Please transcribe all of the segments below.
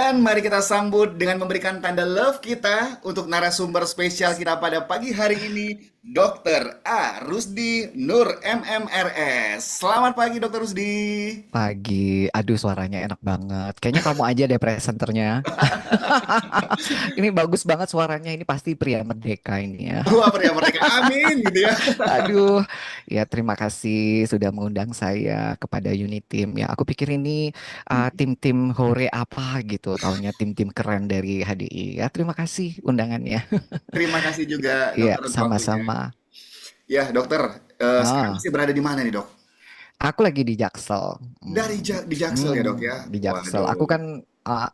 Dan mari kita sambut dengan memberikan tanda love kita untuk narasumber spesial kita pada pagi hari ini, Dr. A. Rusdi Nur MMRS. Selamat pagi, Dr. Rusdi. Pagi, aduh suaranya enak banget. Kayaknya kamu aja deh presenternya. Ini bagus banget suaranya. Ini pasti pria merdeka ini ya. Wah, pria merdeka. Amin, gitu ya. Aduh, ya terima kasih sudah mengundang saya kepada Unit Team ya. Aku pikir ini tim-tim hore apa gitu. Taunya tim-tim keren dari HDI ya. Terima kasih undangannya. Terima kasih juga, Iya, dokter, untuk waktunya. sama-sama. Ya, dokter, sekarang Ah, masih berada di mana nih, dok? aku lagi di Jaksel. Di Jaksel ya, dok ya? Di Jaksel. Aku Waduh. kan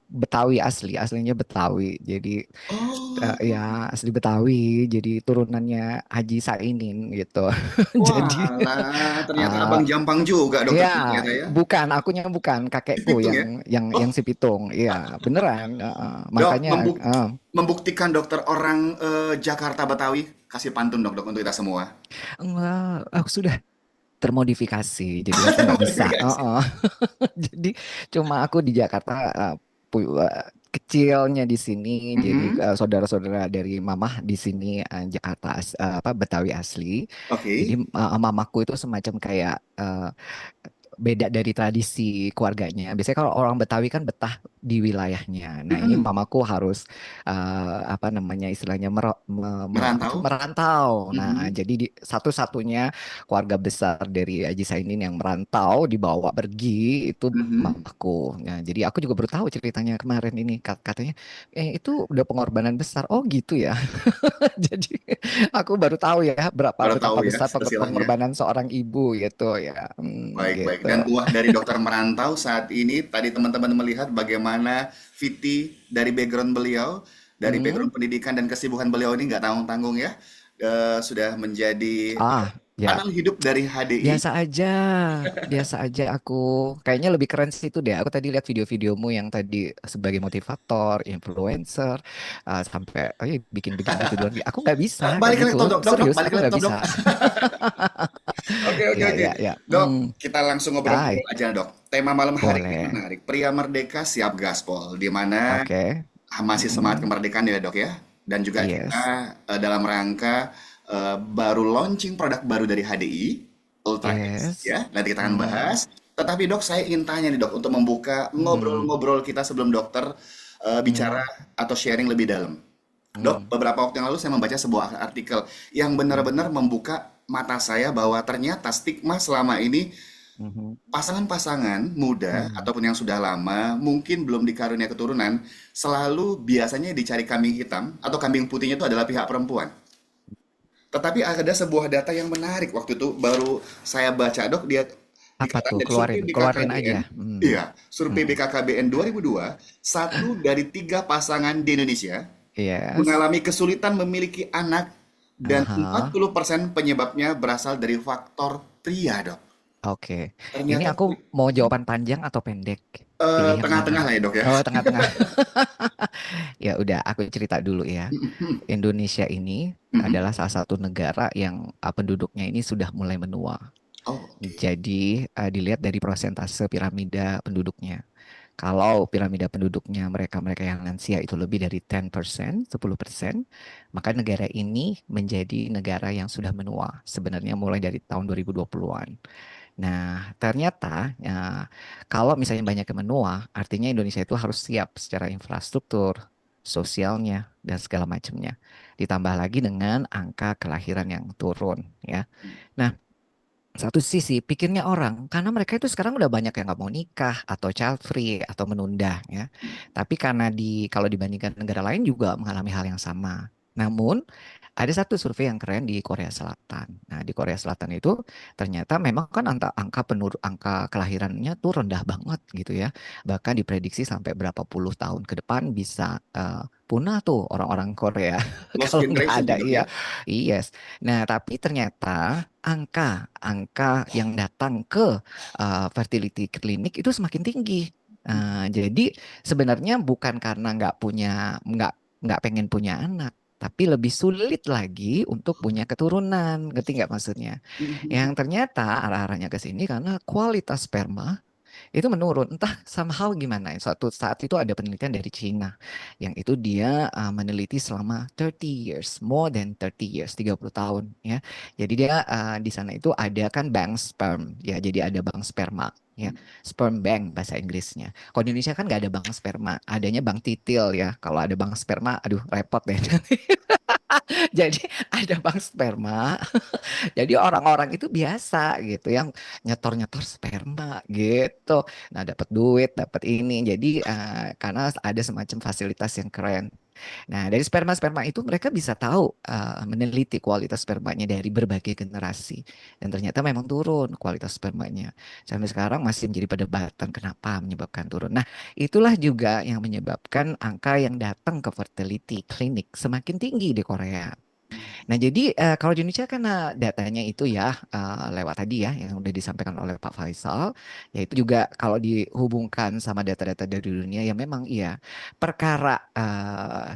Betawi asli, aslinya Betawi. Jadi ya Oh, asli Betawi, jadi turunannya Haji Sainin gitu. Jadi walah, ternyata uh, abang Jampang juga, dokter, ya ternyata ya. bukan, akunya bukan kakekku Pitung yang ya? yang Oh, si Pitung. Iya, beneran. dok, Makanya membuktikan dokter orang Jakarta Betawi. Kasih pantun dok, dok untuk kita semua. aku sudah termodifikasi, jadi aku nggak bisa. Termodifikasi. Jadi cuma aku di Jakarta kecilnya di sini, jadi Mhm. saudara-saudara dari mamah di sini Jakarta apa Betawi asli. Jadi Oke. mamaku itu semacam kayak beda dari tradisi keluarganya. Biasanya kalau orang Betawi kan betah di wilayahnya. Nah, ini Mhm. mamaku harus apa namanya istilahnya apa tuh Merantau. merantau. Nah, Mhm. jadi satu-satunya keluarga besar dari Haji Sainin yang merantau dibawa pergi itu Mhm. mamaku. Nah, jadi aku juga baru tahu ceritanya kemarin ini katanya itu udah pengorbanan besar. Oh, gitu ya. Jadi aku baru tahu ya berapa Baru tahu betapa ya besar silsilahnya. pengorbanan seorang ibu gitu ya. Baik, baik. Gitu. Dan uah dari dokter merantau saat ini, tadi teman-teman melihat bagaimana Viti dari background beliau, dari Hmm. background pendidikan dan kesibukan beliau ini nggak tanggung-tanggung ya. Sudah menjadi Ya, anang hidup dari HDI. biasa aja, biasa aja aku. Kayaknya lebih keren sih itu deh. Aku tadi lihat video-videomu yang tadi sebagai motivator, influencer, sampai bikin bikin gitu doang. Aku nggak bisa kayak Balik ke gitu. laptop, dok. Dok, dok, Serius, balik aku ke nggak laptop, bisa. dok. Oke, oke, Ya, oke. ya, ya. Dok, kita langsung Hai, ngobrol-ngobrol aja, Dok. Tema malam hari ini boleh. menarik. Pria merdeka siap gaspol, di mana Oke. masih semangat Mm-mm. kemerdekaan ya, Dok ya. Dan juga kita Yes, dalam rangka baru launching produk baru dari HDI, Ultra X yes. ya. Nanti kita akan Mm. bahas. Tetapi, Dok, saya ingin tanya nih, Dok, untuk membuka Mm. ngobrol-ngobrol kita sebelum dokter bicara Mm. atau sharing lebih dalam. Dok, Mm. beberapa waktu yang lalu saya membaca sebuah artikel yang benar-benar Mhm. membuka mata saya bahwa ternyata stigma selama ini Mhm. pasangan-pasangan muda Mhm. ataupun yang sudah lama mungkin belum dikarunia keturunan selalu biasanya dicari kambing hitam atau kambing putihnya itu adalah pihak perempuan. Tetapi ada sebuah data yang menarik waktu itu baru saya baca dok dia Apa dikatakan tuh? dari survei Keluarin, keluarin BKKBN, aja. Hmm. iya, survei Hmm. BKKBN 2002, satu dari tiga pasangan di Indonesia Yes. mengalami kesulitan memiliki anak dan Aha. 40% penyebabnya berasal dari faktor pria, Dok. Oke. Ini Ternyata aku mau jawaban panjang atau pendek? Pilih yang mana? tengah-tengah lah ya, Dok ya. Oh, tengah-tengah. Ya udah, aku cerita dulu ya. Indonesia ini Mhm. adalah salah satu negara yang penduduknya ini sudah mulai menua. Oh, oke. Jadi dilihat dari persentase piramida penduduknya. Kalau piramida penduduknya mereka-mereka yang lansia itu lebih dari 10%, 10%, maka negara ini menjadi negara yang sudah menua sebenarnya mulai dari tahun 2020-an. Nah, ternyata kalau misalnya banyak yang menua, artinya Indonesia itu harus siap secara infrastruktur, sosialnya, dan segala macamnya. Ditambah lagi dengan angka kelahiran yang turun, ya. Nah, satu sisi pikirnya orang karena mereka itu sekarang udah banyak yang nggak mau nikah atau child free atau menunda ya. Tapi karena kalau dibandingkan negara lain juga mengalami hal yang sama. Namun ada satu survei yang keren di Korea Selatan. Nah, di Korea Selatan itu ternyata memang kan angka kelahirannya tuh rendah banget gitu ya. Bahkan diprediksi sampai berapa puluh tahun ke depan bisa punah tuh orang-orang Korea Lost kalau nggak generation ada ya, Dok iya. ya. Yes. Nah, tapi ternyata angka yang datang ke fertility clinic itu semakin tinggi. Jadi sebenarnya bukan karena nggak pengen punya anak, tapi lebih sulit lagi untuk punya keturunan. Ngerti nggak maksudnya? Yang ternyata arah-arahnya ke sini karena kualitas sperma Itu menurun. Entah somehow gimana. Suatu saat itu ada penelitian dari Cina yang itu dia meneliti selama 30 years, more than 30 years, 30 tahun ya. Jadi dia di sana itu ada kan bank sperm ya. Jadi ada bank sperma ya. Sperm bank bahasa Inggrisnya. Kalau di Indonesia kan nggak ada bank sperma, adanya bank titil ya. Kalau ada bank sperma, aduh repot deh. Jadi ada bank sperma. Jadi orang-orang itu biasa gitu yang nyetor-nyetor sperma gitu. Nah, dapat duit, dapat ini. Jadi karena ada semacam fasilitas yang keren. Nah, dari sperma-sperma itu mereka bisa tahu meneliti kualitas spermanya dari berbagai generasi. Dan ternyata memang turun kualitas spermanya. Sampai sekarang masih menjadi perdebatan kenapa menyebabkan turun. Nah, itulah juga yang menyebabkan angka yang datang ke fertility clinic semakin tinggi di Korea. Nah, jadi kalau di Indonesia kan datanya itu ya lewat tadi ya yang udah disampaikan oleh Pak Faisal, yaitu juga kalau dihubungkan sama data-data dari dunia ya memang iya perkara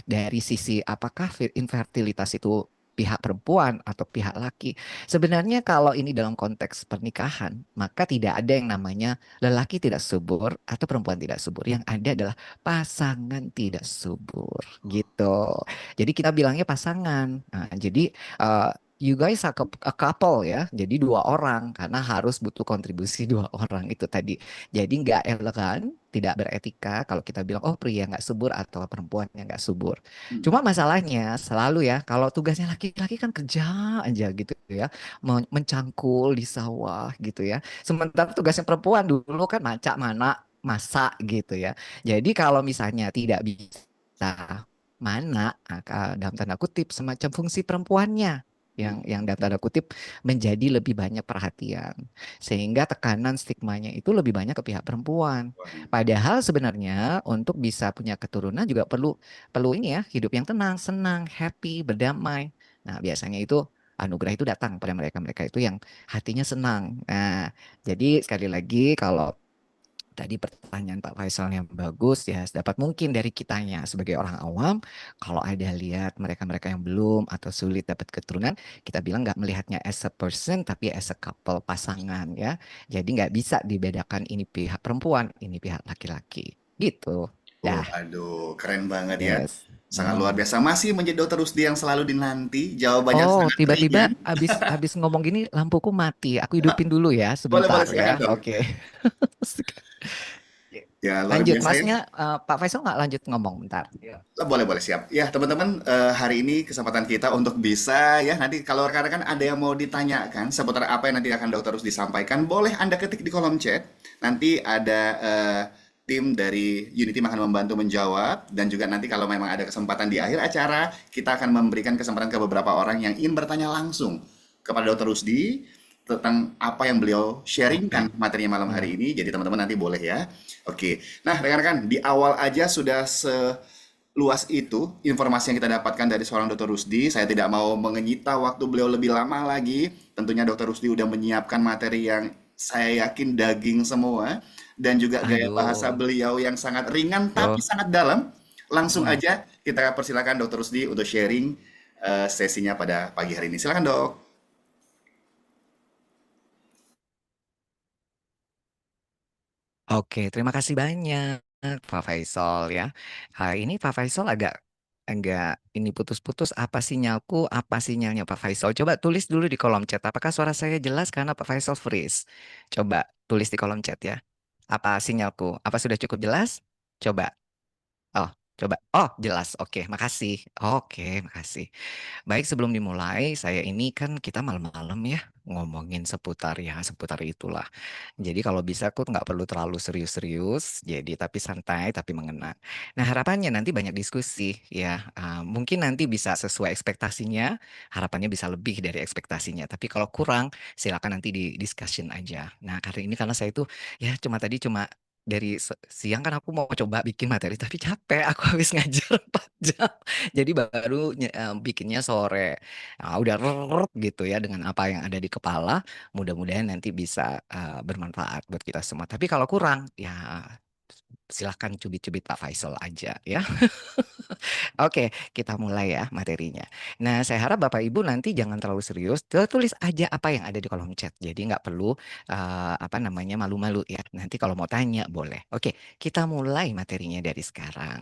dari sisi apakah infertilitas itu pihak perempuan atau pihak laki. Sebenarnya kalau ini dalam konteks pernikahan, maka tidak ada yang namanya lelaki tidak subur atau perempuan tidak subur. Yang ada adalah pasangan tidak subur gitu. Jadi kita bilangnya pasangan. Nah, jadi you guys are a couple ya. Jadi dua orang karena harus butuh kontribusi dua orang itu tadi. Jadi nggak elegan, tidak beretika kalau kita bilang oh pria nggak subur atau perempuan yang nggak subur. Hmm. Cuma masalahnya selalu ya kalau tugasnya laki-laki kan kerja aja gitu ya, mencangkul di sawah gitu ya. Sementara tugasnya perempuan dulu kan macak mana masak gitu ya. Jadi kalau misalnya tidak bisa mana dalam tanda kutip semacam fungsi perempuannya yang dalam tanda kutip menjadi lebih banyak perhatian sehingga tekanan stigmanya itu lebih banyak ke pihak perempuan. Padahal sebenarnya untuk bisa punya keturunan juga perlu perlu ini ya hidup yang tenang, senang, happy, berdamai. Nah, biasanya itu anugerah itu datang pada mereka-mereka itu yang hatinya senang. Nah, jadi sekali lagi kalau tadi pertanyaan Pak Faisal yang bagus ya, dapat mungkin dari kitanya sebagai orang awam, kalau ada lihat mereka-mereka yang belum atau sulit dapat keturunan, kita bilang nggak melihatnya as a person, tapi as a couple, pasangan ya. Jadi nggak bisa dibedakan ini pihak perempuan, ini pihak laki-laki. Gitu. Oh, Dah, aduh, keren banget ya. yes. Sangat luar biasa. Masih menjadi dokter Rusdi yang selalu dinanti. Jawabannya Oh, sangat tiba-tiba ringan. habis habis ngomong gini lampuku mati. Aku hidupin dulu ya Boleh, sebentar boleh, ya. silakan dok. Oke. Ya, luar Lanjut, biasa ya. Masnya Pak Faisal nggak lanjut ngomong bentar. Ya. Boleh, boleh, siap. Ya, teman-teman, hari ini kesempatan kita untuk bisa, ya, nanti kalau rekan-rekan ada yang mau ditanyakan seputar apa yang nanti akan dokter Rusdi sampaikan, boleh Anda ketik di kolom chat. Nanti ada tim dari Unity akan membantu menjawab. Dan juga nanti kalau memang ada kesempatan di akhir acara, kita akan memberikan kesempatan ke beberapa orang yang ingin bertanya langsung kepada dokter Rusdi tentang apa yang beliau sharingkan Oke. materinya malam Hmm. hari ini. Jadi teman-teman nanti boleh ya. Oke. Nah, rekan-rekan, di awal aja sudah luas itu informasi yang kita dapatkan dari seorang Dr. Rusdi. Saya tidak mau menyita waktu beliau lebih lama lagi. Tentunya Dr. Rusdi udah menyiapkan materi yang saya yakin daging semua dan juga gaya bahasa Aduh. beliau yang sangat ringan tapi Duh. sangat dalam. Langsung Hmm. aja kita persilakan Dr. Rusdi untuk sharing sesinya pada pagi hari ini. Silakan, Dok. Oke, terima kasih banyak Pak Faisal ya. Ini Pak Faisal agak enggak ini putus-putus apa sinyalku, apa sinyalnya Pak Faisal. Coba tulis dulu di kolom chat. Apakah suara saya jelas karena Pak Faisal freeze? Coba tulis di kolom chat ya. Apa sinyalku? Apa sudah cukup jelas? Coba. Oh, coba. Oh, jelas. Oke, makasih. Oke, makasih. Baik, sebelum dimulai, saya ini kan kita malam-malam ya ngomongin seputar ya seputar itulah. Jadi kalau bisa aku nggak perlu terlalu serius-serius, jadi tapi santai tapi mengena. Nah harapannya nanti banyak diskusi ya. Mungkin nanti bisa sesuai ekspektasinya, harapannya bisa lebih dari ekspektasinya. Tapi kalau kurang, silakan nanti di discussion aja. Nah karena ini karena saya itu ya cuma dari siang kan aku mau coba bikin materi tapi capek aku habis ngajar 4 jam jadi baru bikinnya sore. Nah, udah reret gitu ya dengan apa yang ada di kepala. Mudah-mudahan nanti bisa bermanfaat buat kita semua. Tapi kalau kurang, ya Silahkan cubit-cubit Pak Faisal aja ya. Oke, kita mulai ya materinya. Nah, saya harap Bapak Ibu nanti jangan terlalu serius, tulis aja apa yang ada di kolom chat. Jadi nggak perlu apa namanya malu-malu ya. Nanti kalau mau tanya boleh. Oke, kita mulai materinya dari sekarang.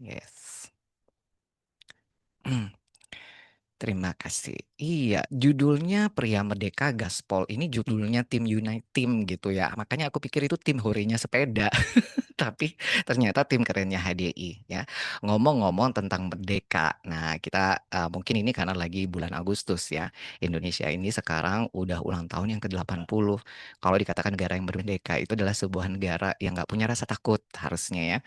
Yes. Terima kasih. Iya, judulnya Pria Merdeka Gaspol. Ini judulnya tim Unite Team gitu ya. Makanya aku pikir itu tim horenya sepeda. Tapi ternyata tim kerennya HDI ya. Ngomong-ngomong tentang merdeka. Nah, kita mungkin ini karena lagi bulan Agustus ya. Indonesia ini sekarang udah ulang tahun yang ke-80. Kalau dikatakan negara yang merdeka itu adalah sebuah negara yang nggak punya rasa takut harusnya ya.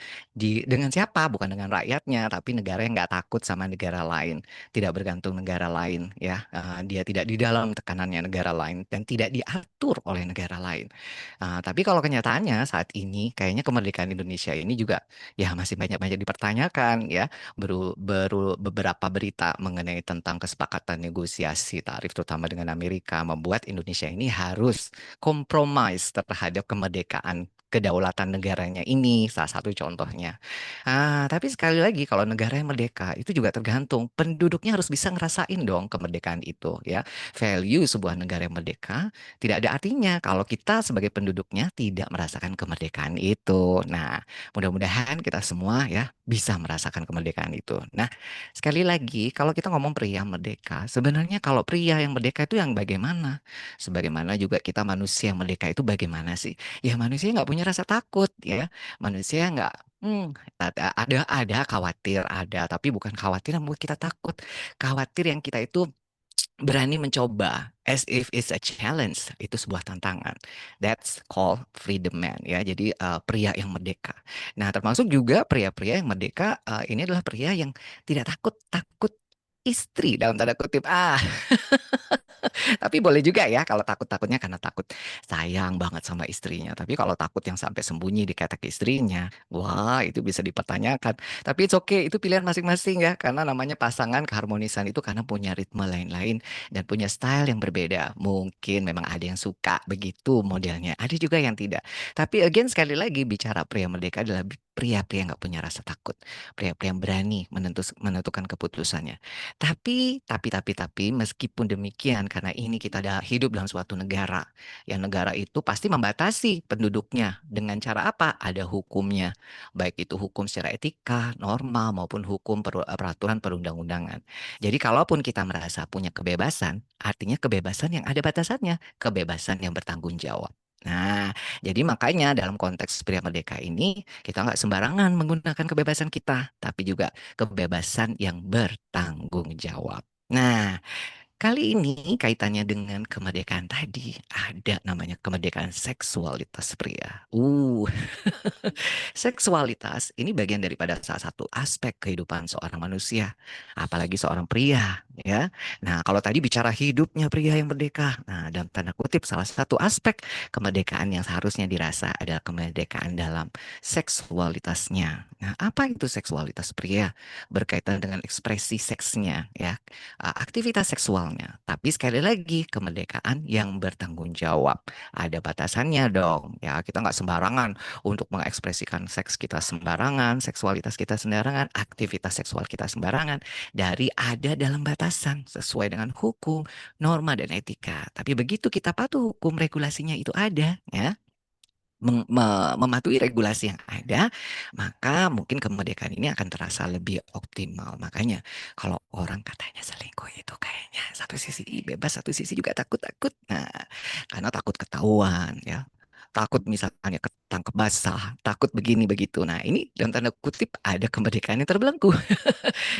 Dengan siapa? Bukan dengan rakyatnya, tapi negara yang nggak takut sama negara lain, tidak bergantung negara lain ya. Dia tidak di dalam tekanannya negara lain dan tidak diatur oleh negara lain. Tapi kalau kenyataannya saat ini kayaknya kemerdekaan Indonesia ini juga ya masih banyak-banyak dipertanyakan ya. Baru beberapa berita mengenai tentang kesepakatan negosiasi tarif terutama dengan Amerika membuat Indonesia ini harus kompromis terhadap kemerdekaan kedaulatan negaranya ini salah satu contohnya. Tapi sekali lagi kalau negara yang merdeka itu juga tergantung penduduknya harus bisa ngerasain dong kemerdekaan itu ya. Value sebuah negara yang merdeka tidak ada artinya kalau kita sebagai penduduknya tidak merasakan kemerdekaan itu. Nah, mudah-mudahan kita semua ya bisa merasakan kemerdekaan itu. Nah, sekali lagi kalau kita ngomong pria merdeka, sebenarnya kalau pria yang merdeka itu yang bagaimana? Sebagaimana juga kita manusia yang merdeka itu bagaimana sih? Ya manusia nggak punya rasa takut ya. Manusia nggak ada khawatir ada, tapi bukan khawatir yang membuat kita takut. Khawatir yang kita itu berani mencoba as if it's a challenge, itu sebuah tantangan. That's called freedom man ya. Jadi pria yang merdeka. Nah, termasuk juga pria-pria yang merdeka ini adalah pria yang tidak takut takut istri dalam tanda kutip. Tapi boleh juga ya kalau takut-takutnya karena takut sayang banget sama istrinya. Tapi kalau takut yang sampai sembunyi di ketek istrinya, wah itu bisa dipertanyakan. Tapi it's okay, itu pilihan masing-masing ya. Karena namanya pasangan keharmonisan itu karena punya ritme lain-lain dan punya style yang berbeda. Mungkin memang ada yang suka begitu modelnya, ada juga yang tidak. Tapi again sekali lagi bicara pria merdeka adalah pria-pria yang nggak punya rasa takut, pria-pria yang berani menentukan keputusannya. Tapi, meskipun demikian, karena ini kita ada hidup dalam suatu negara, yang negara itu pasti membatasi penduduknya dengan cara apa? Ada hukumnya, baik itu hukum secara etika, norma, maupun hukum peraturan perundang-undangan. Jadi, kalaupun kita merasa punya kebebasan, artinya kebebasan yang ada batasannya, kebebasan yang bertanggung jawab. Nah, jadi makanya dalam konteks pria merdeka ini, kita nggak sembarangan menggunakan kebebasan kita, tapi juga kebebasan yang bertanggung jawab. Nah, kali ini kaitannya dengan kemerdekaan tadi, ada namanya kemerdekaan seksualitas pria. Seksualitas ini bagian daripada salah satu aspek kehidupan seorang manusia, apalagi seorang pria, ya. Nah, kalau tadi bicara hidupnya pria yang merdeka, nah dalam tanda kutip salah satu aspek kemerdekaan yang seharusnya dirasa adalah kemerdekaan dalam seksualitasnya. Nah, apa itu seksualitas pria? Berkaitan dengan ekspresi seksnya, ya, aktivitas seksualnya. Tapi sekali lagi kemerdekaan yang bertanggung jawab. Ada batasannya dong, ya. Kita nggak sembarangan untuk mengekspresikan seks kita sembarangan, seksualitas kita sembarangan, aktivitas seksual kita sembarangan, dari ada dalam batasan sesuai dengan hukum, norma dan etika. Tapi begitu kita patuh hukum regulasinya itu ada, ya, mematuhi regulasi yang ada, maka mungkin kemerdekaan ini akan terasa lebih optimal. Makanya kalau orang katanya selingkuh itu kayaknya satu sisi bebas, satu sisi juga takut-takut. Nah, karena takut ketahuan ya. Takut misalnya ketangkep basah, takut begini begitu. Nah, ini dalam tanda kutip ada kemerdekaan yang terbelenggu.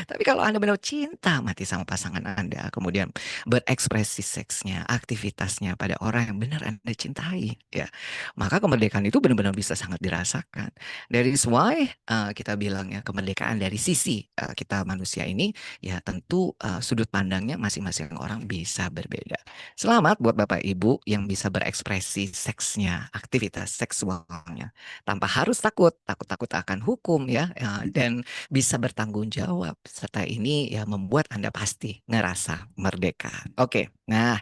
Tapi kalau Anda benar cinta mati sama pasangan Anda, kemudian berekspresi seksnya, aktivitasnya pada orang yang benar Anda cintai, ya, maka kemerdekaan itu benar-benar bisa sangat dirasakan. Dari why kita bilang ya kemerdekaan dari sisi kita manusia ini, ya tentu sudut pandangnya masing-masing orang bisa berbeda. Selamat buat Bapak Ibu yang bisa berekspresi seksnya, aktivitas seksualnya tanpa harus takut akan hukum ya, dan bisa bertanggung jawab serta ini ya membuat Anda pasti ngerasa merdeka. Oke, nah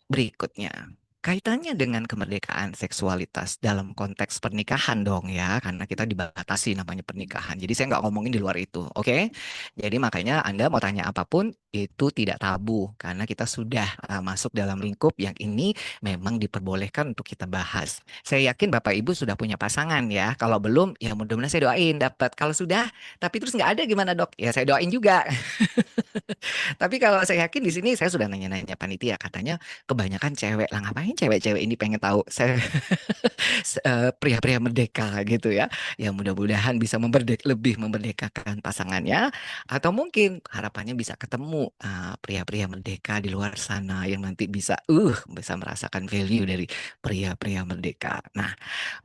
berikutnya. Kaitannya dengan kemerdekaan seksualitas dalam konteks pernikahan dong ya, karena kita dibatasi namanya pernikahan. Jadi saya nggak ngomongin di luar itu, oke? Jadi makanya Anda mau tanya apapun itu tidak tabu, karena kita sudah masuk dalam lingkup yang ini memang diperbolehkan untuk kita bahas. Saya yakin Bapak Ibu sudah punya pasangan ya. Kalau belum, ya mudah-mudahan saya doain dapat. Kalau sudah, tapi terus nggak ada gimana dok? Ya saya doain juga. Tapi kalau saya yakin di sini saya sudah nanya-nanya panitia katanya kebanyakan cewek lah ngapain cewek-cewek ini pengen tahu saya pria-pria merdeka gitu ya. Ya mudah-mudahan bisa lebih memerdekakan pasangannya atau mungkin harapannya bisa ketemu pria-pria merdeka di luar sana yang nanti bisa merasakan value dari pria-pria merdeka. Nah,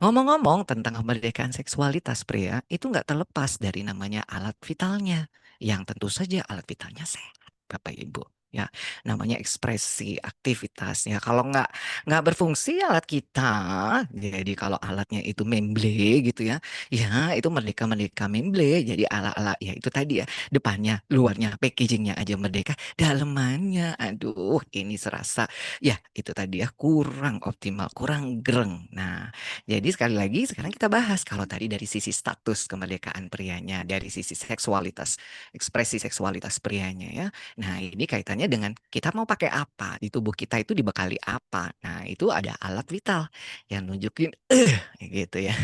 ngomong-ngomong tentang kemerdekaan seksualitas pria itu nggak terlepas dari namanya alat vitalnya yang tentu saja alat vitalnya sehat. Bapak Ibu. Ya, namanya ekspresi aktivitas ya. Kalau nggak berfungsi alat kita, jadi kalau alatnya itu memble gitu ya, ya itu merdeka memble. Jadi ala-ala ya itu tadi ya, depannya, luarnya, packagingnya aja merdeka, dalemannya, aduh, ini serasa ya itu tadi ya kurang optimal, kurang greng. Nah, jadi sekali lagi sekarang kita bahas kalau tadi dari sisi status kemerdekaan prianya, dari sisi seksualitas, ekspresi seksualitas prianya ya. Nah, ini kaitannya dengan kita mau pakai apa, di tubuh kita itu dibekali apa. Nah, itu ada alat vital yang nunjukin gitu ya,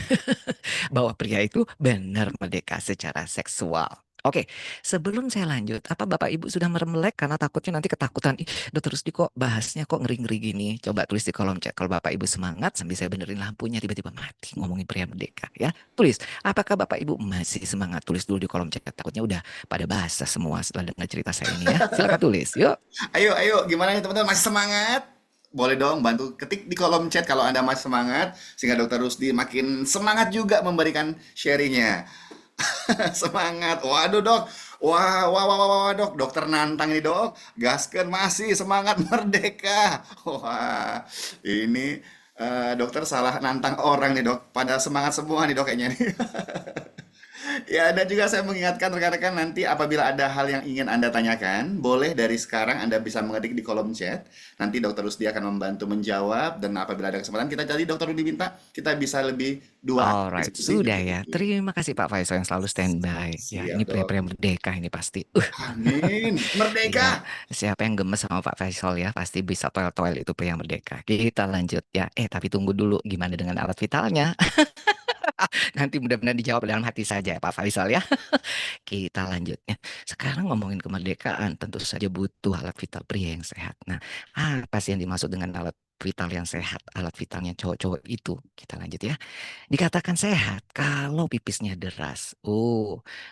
bahwa pria itu benar merdeka secara seksual. Oke, sebelum saya lanjut, apa Bapak Ibu sudah meremelek karena takutnya nanti ketakutan, ih, Dokter Rusdi kok bahasnya kok ngeri-ngeri gini. Coba tulis di kolom chat kalau Bapak Ibu semangat sambil saya benerin lampunya tiba-tiba mati ngomongin pria merdeka ya. Tulis, apakah Bapak Ibu masih semangat? Tulis dulu di kolom chat, takutnya udah pada basah semua setelah dengar cerita saya ini ya. Silakan tulis, yuk. Ayo, ayo, gimana nih teman-teman? Masih semangat? Boleh dong bantu ketik di kolom chat kalau Anda masih semangat, sehingga Dokter Rusdi makin semangat juga memberikan sharingnya. Semangat. Waduh, Dok. Wah, wah, wah, wah, wah, Dok. Dokter nantang ini, Dok. Gasken masih semangat merdeka. Wah, ini dokter salah nantang orang nih, Dok. Pada semangat semua nih, Dok, kayaknya nih. Ya, dan juga saya mengingatkan rekan-rekan nanti apabila ada hal yang ingin Anda tanyakan, boleh dari sekarang Anda bisa mengetik di kolom chat. Nanti Dokter Rusdi akan membantu menjawab dan apabila ada kesempatan kita jadi Dokter Rusdi minta kita bisa lebih dua Alright, diskusi sudah lebih ya. gitu. Terima kasih Pak Faisal yang selalu standby. Ya, Siap, ini Dok. pria-pria merdeka ini pasti. Amin. Merdeka. Ya, siapa yang gemes sama Pak Faisal ya, pasti bisa toel-toel itu pria merdeka. Kita lanjut ya. Tapi tunggu dulu, gimana dengan alat vitalnya? Nanti mudah-mudahan dijawab dalam hati saja Pak Faisal ya. Kita lanjut ya. Sekarang ngomongin kemerdekaan, tentu saja butuh alat vital pria yang sehat. Nah, apa sih yang dimaksud dengan alat vital yang sehat? Alat vitalnya cowok-cowok itu. Kita lanjut ya. Dikatakan sehat kalau pipisnya deras.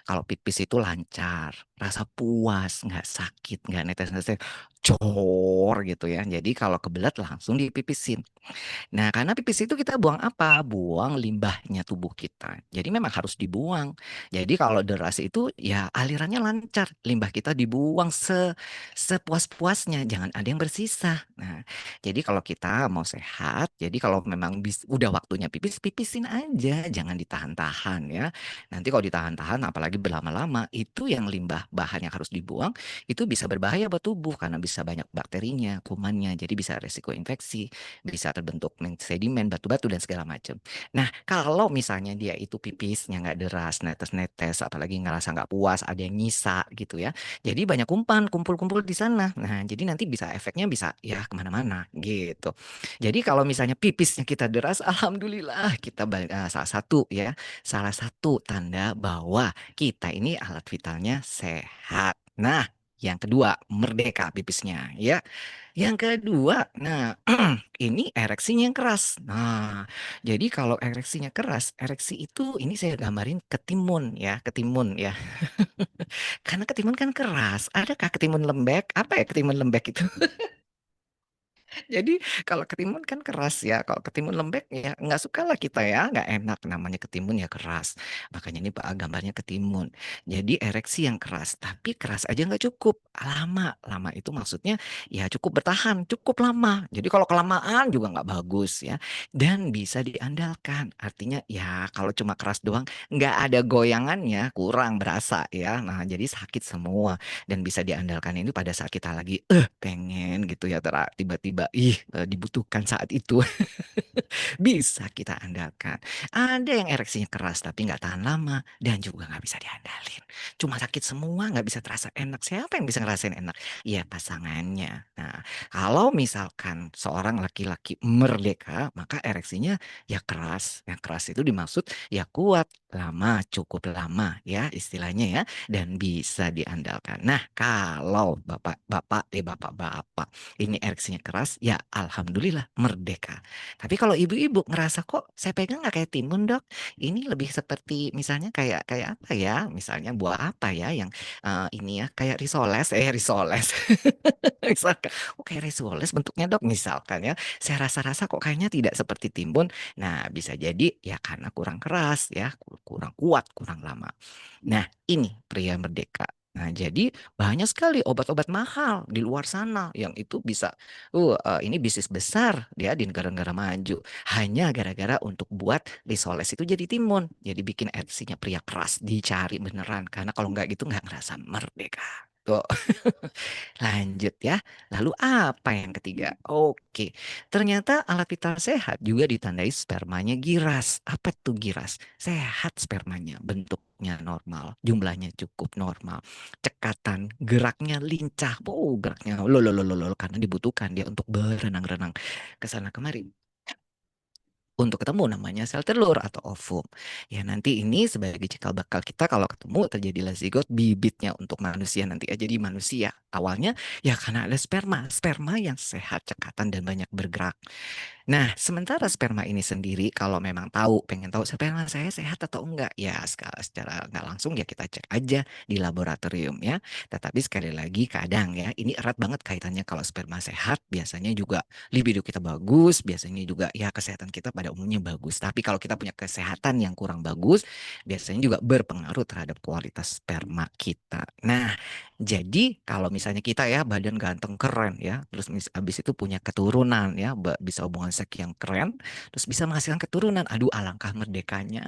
Kalau pipis itu lancar, rasa puas, nggak sakit, nggak netes-netes, cor gitu ya. Jadi kalau kebelet langsung dipipisin. Nah, karena pipis itu kita buang apa? Buang limbahnya tubuh kita. Jadi memang harus dibuang. Jadi kalau deras itu ya alirannya lancar. Limbah kita dibuang sepuas-puasnya. Jangan ada yang bersisa. Nah, jadi kalau kita mau sehat, jadi kalau memang udah waktunya pipis, pipisin aja. Jangan ditahan-tahan ya. Nanti kalau ditahan-tahan, apalagi berlama-lama, itu yang limbah bahan yang harus dibuang, itu bisa berbahaya buat tubuh karena bisa banyak bakterinya, kumannya. Jadi bisa resiko infeksi, bisa terbentuk sedimen, batu-batu dan segala macam. Nah, kalau misalnya dia itu pipisnya nggak deras, netes-netes, apalagi ngerasa nggak puas, ada yang nyisa gitu ya. Jadi banyak umpan kumpul-kumpul di sana. Nah, jadi nanti bisa efeknya bisa ya kemana-mana gitu. Jadi kalau misalnya pipisnya kita deras, alhamdulillah kita salah satu tanda bahwa kita ini alat vitalnya sehat. Nah, yang kedua, merdeka pipisnya ya. Yang kedua, nah ini ereksinya yang keras. Nah, jadi kalau ereksinya keras, ereksi itu ini saya gambarin ketimun ya, ketimun ya. Karena ketimun kan keras. Adakah ketimun lembek? Apa ya ketimun lembek itu? Jadi kalau ketimun kan keras ya, kalau ketimun lembek ya nggak suka lah kita ya, nggak enak namanya ketimun ya keras. Makanya ini Pak gambarnya ketimun. Jadi ereksi yang keras, tapi keras aja nggak cukup, lama. Lama itu maksudnya ya cukup bertahan, cukup lama. Jadi kalau kelamaan juga nggak bagus ya. Dan bisa diandalkan, artinya ya kalau cuma keras doang nggak ada goyangannya, kurang berasa ya. Nah jadi sakit semua dan bisa diandalkan ini pada saat kita lagi pengen gitu ya tiba-tiba tiba-tiba dibutuhkan saat itu bisa kita andalkan. Ada yang ereksinya keras tapi nggak tahan lama dan juga nggak bisa diandalin. Cuma sakit semua, nggak bisa terasa enak. Siapa yang bisa ngerasain enak? Ya pasangannya. Nah, kalau misalkan seorang laki-laki merdeka, maka ereksinya ya keras. Yang keras itu dimaksud ya kuat, lama, cukup lama ya istilahnya ya, dan bisa diandalkan. Nah, kalau bapak-bapak ini ereksinya keras, ya alhamdulillah merdeka. Tapi kalau ibu-ibu ngerasa kok saya pegang nggak kayak timun dok, ini lebih seperti misalnya kayak kayak apa ya, misalnya buah apa ya yang ini ya kayak risoles, misalkan, oh kayak risoles bentuknya dok, misalkan ya, saya rasa-rasa kok kayaknya tidak seperti timun. Nah bisa jadi ya karena kurang keras ya, kurang kuat, kurang lama. Nah ini pria merdeka. Nah, jadi banyak sekali obat-obat mahal di luar sana yang itu bisa, ini bisnis besar dia di negara-negara maju. Hanya gara-gara untuk buat risoles itu jadi timun. Jadi bikin eksinya pria keras, dicari beneran. Karena kalau nggak gitu nggak ngerasa merdeka. Tuh. Lanjut ya. Lalu apa yang ketiga? Oke, ternyata alat vital sehat juga ditandai spermanya giras. Apa tuh giras? Sehat spermanya, bentuknya normal, jumlahnya cukup normal, cekatan, geraknya lincah. Oh, geraknya lo, karena dibutuhkan dia untuk berenang-renang ke sana kemari untuk ketemu namanya sel telur atau ovum. Ya nanti ini sebagai cikal bakal kita kalau ketemu terjadilah zigot bibitnya untuk manusia nanti aja di manusia. Awalnya ya karena ada sperma yang sehat, cekatan dan banyak bergerak. Nah, sementara sperma ini sendiri kalau memang tahu, pengen tahu sperma saya sehat atau enggak, ya secara nggak langsung ya kita cek aja di laboratorium ya. Tetapi sekali lagi kadang ya, ini erat banget kaitannya kalau sperma sehat, biasanya juga libido kita bagus, biasanya juga ya kesehatan kita pada umumnya bagus. Tapi kalau kita punya kesehatan yang kurang bagus, biasanya juga berpengaruh terhadap kualitas sperma kita. Nah, jadi kalau misalnya kita ya badan ganteng keren ya, terus habis itu punya keturunan ya, bisa hubungan seks yang keren, terus bisa menghasilkan keturunan. Aduh, alangkah merdekanya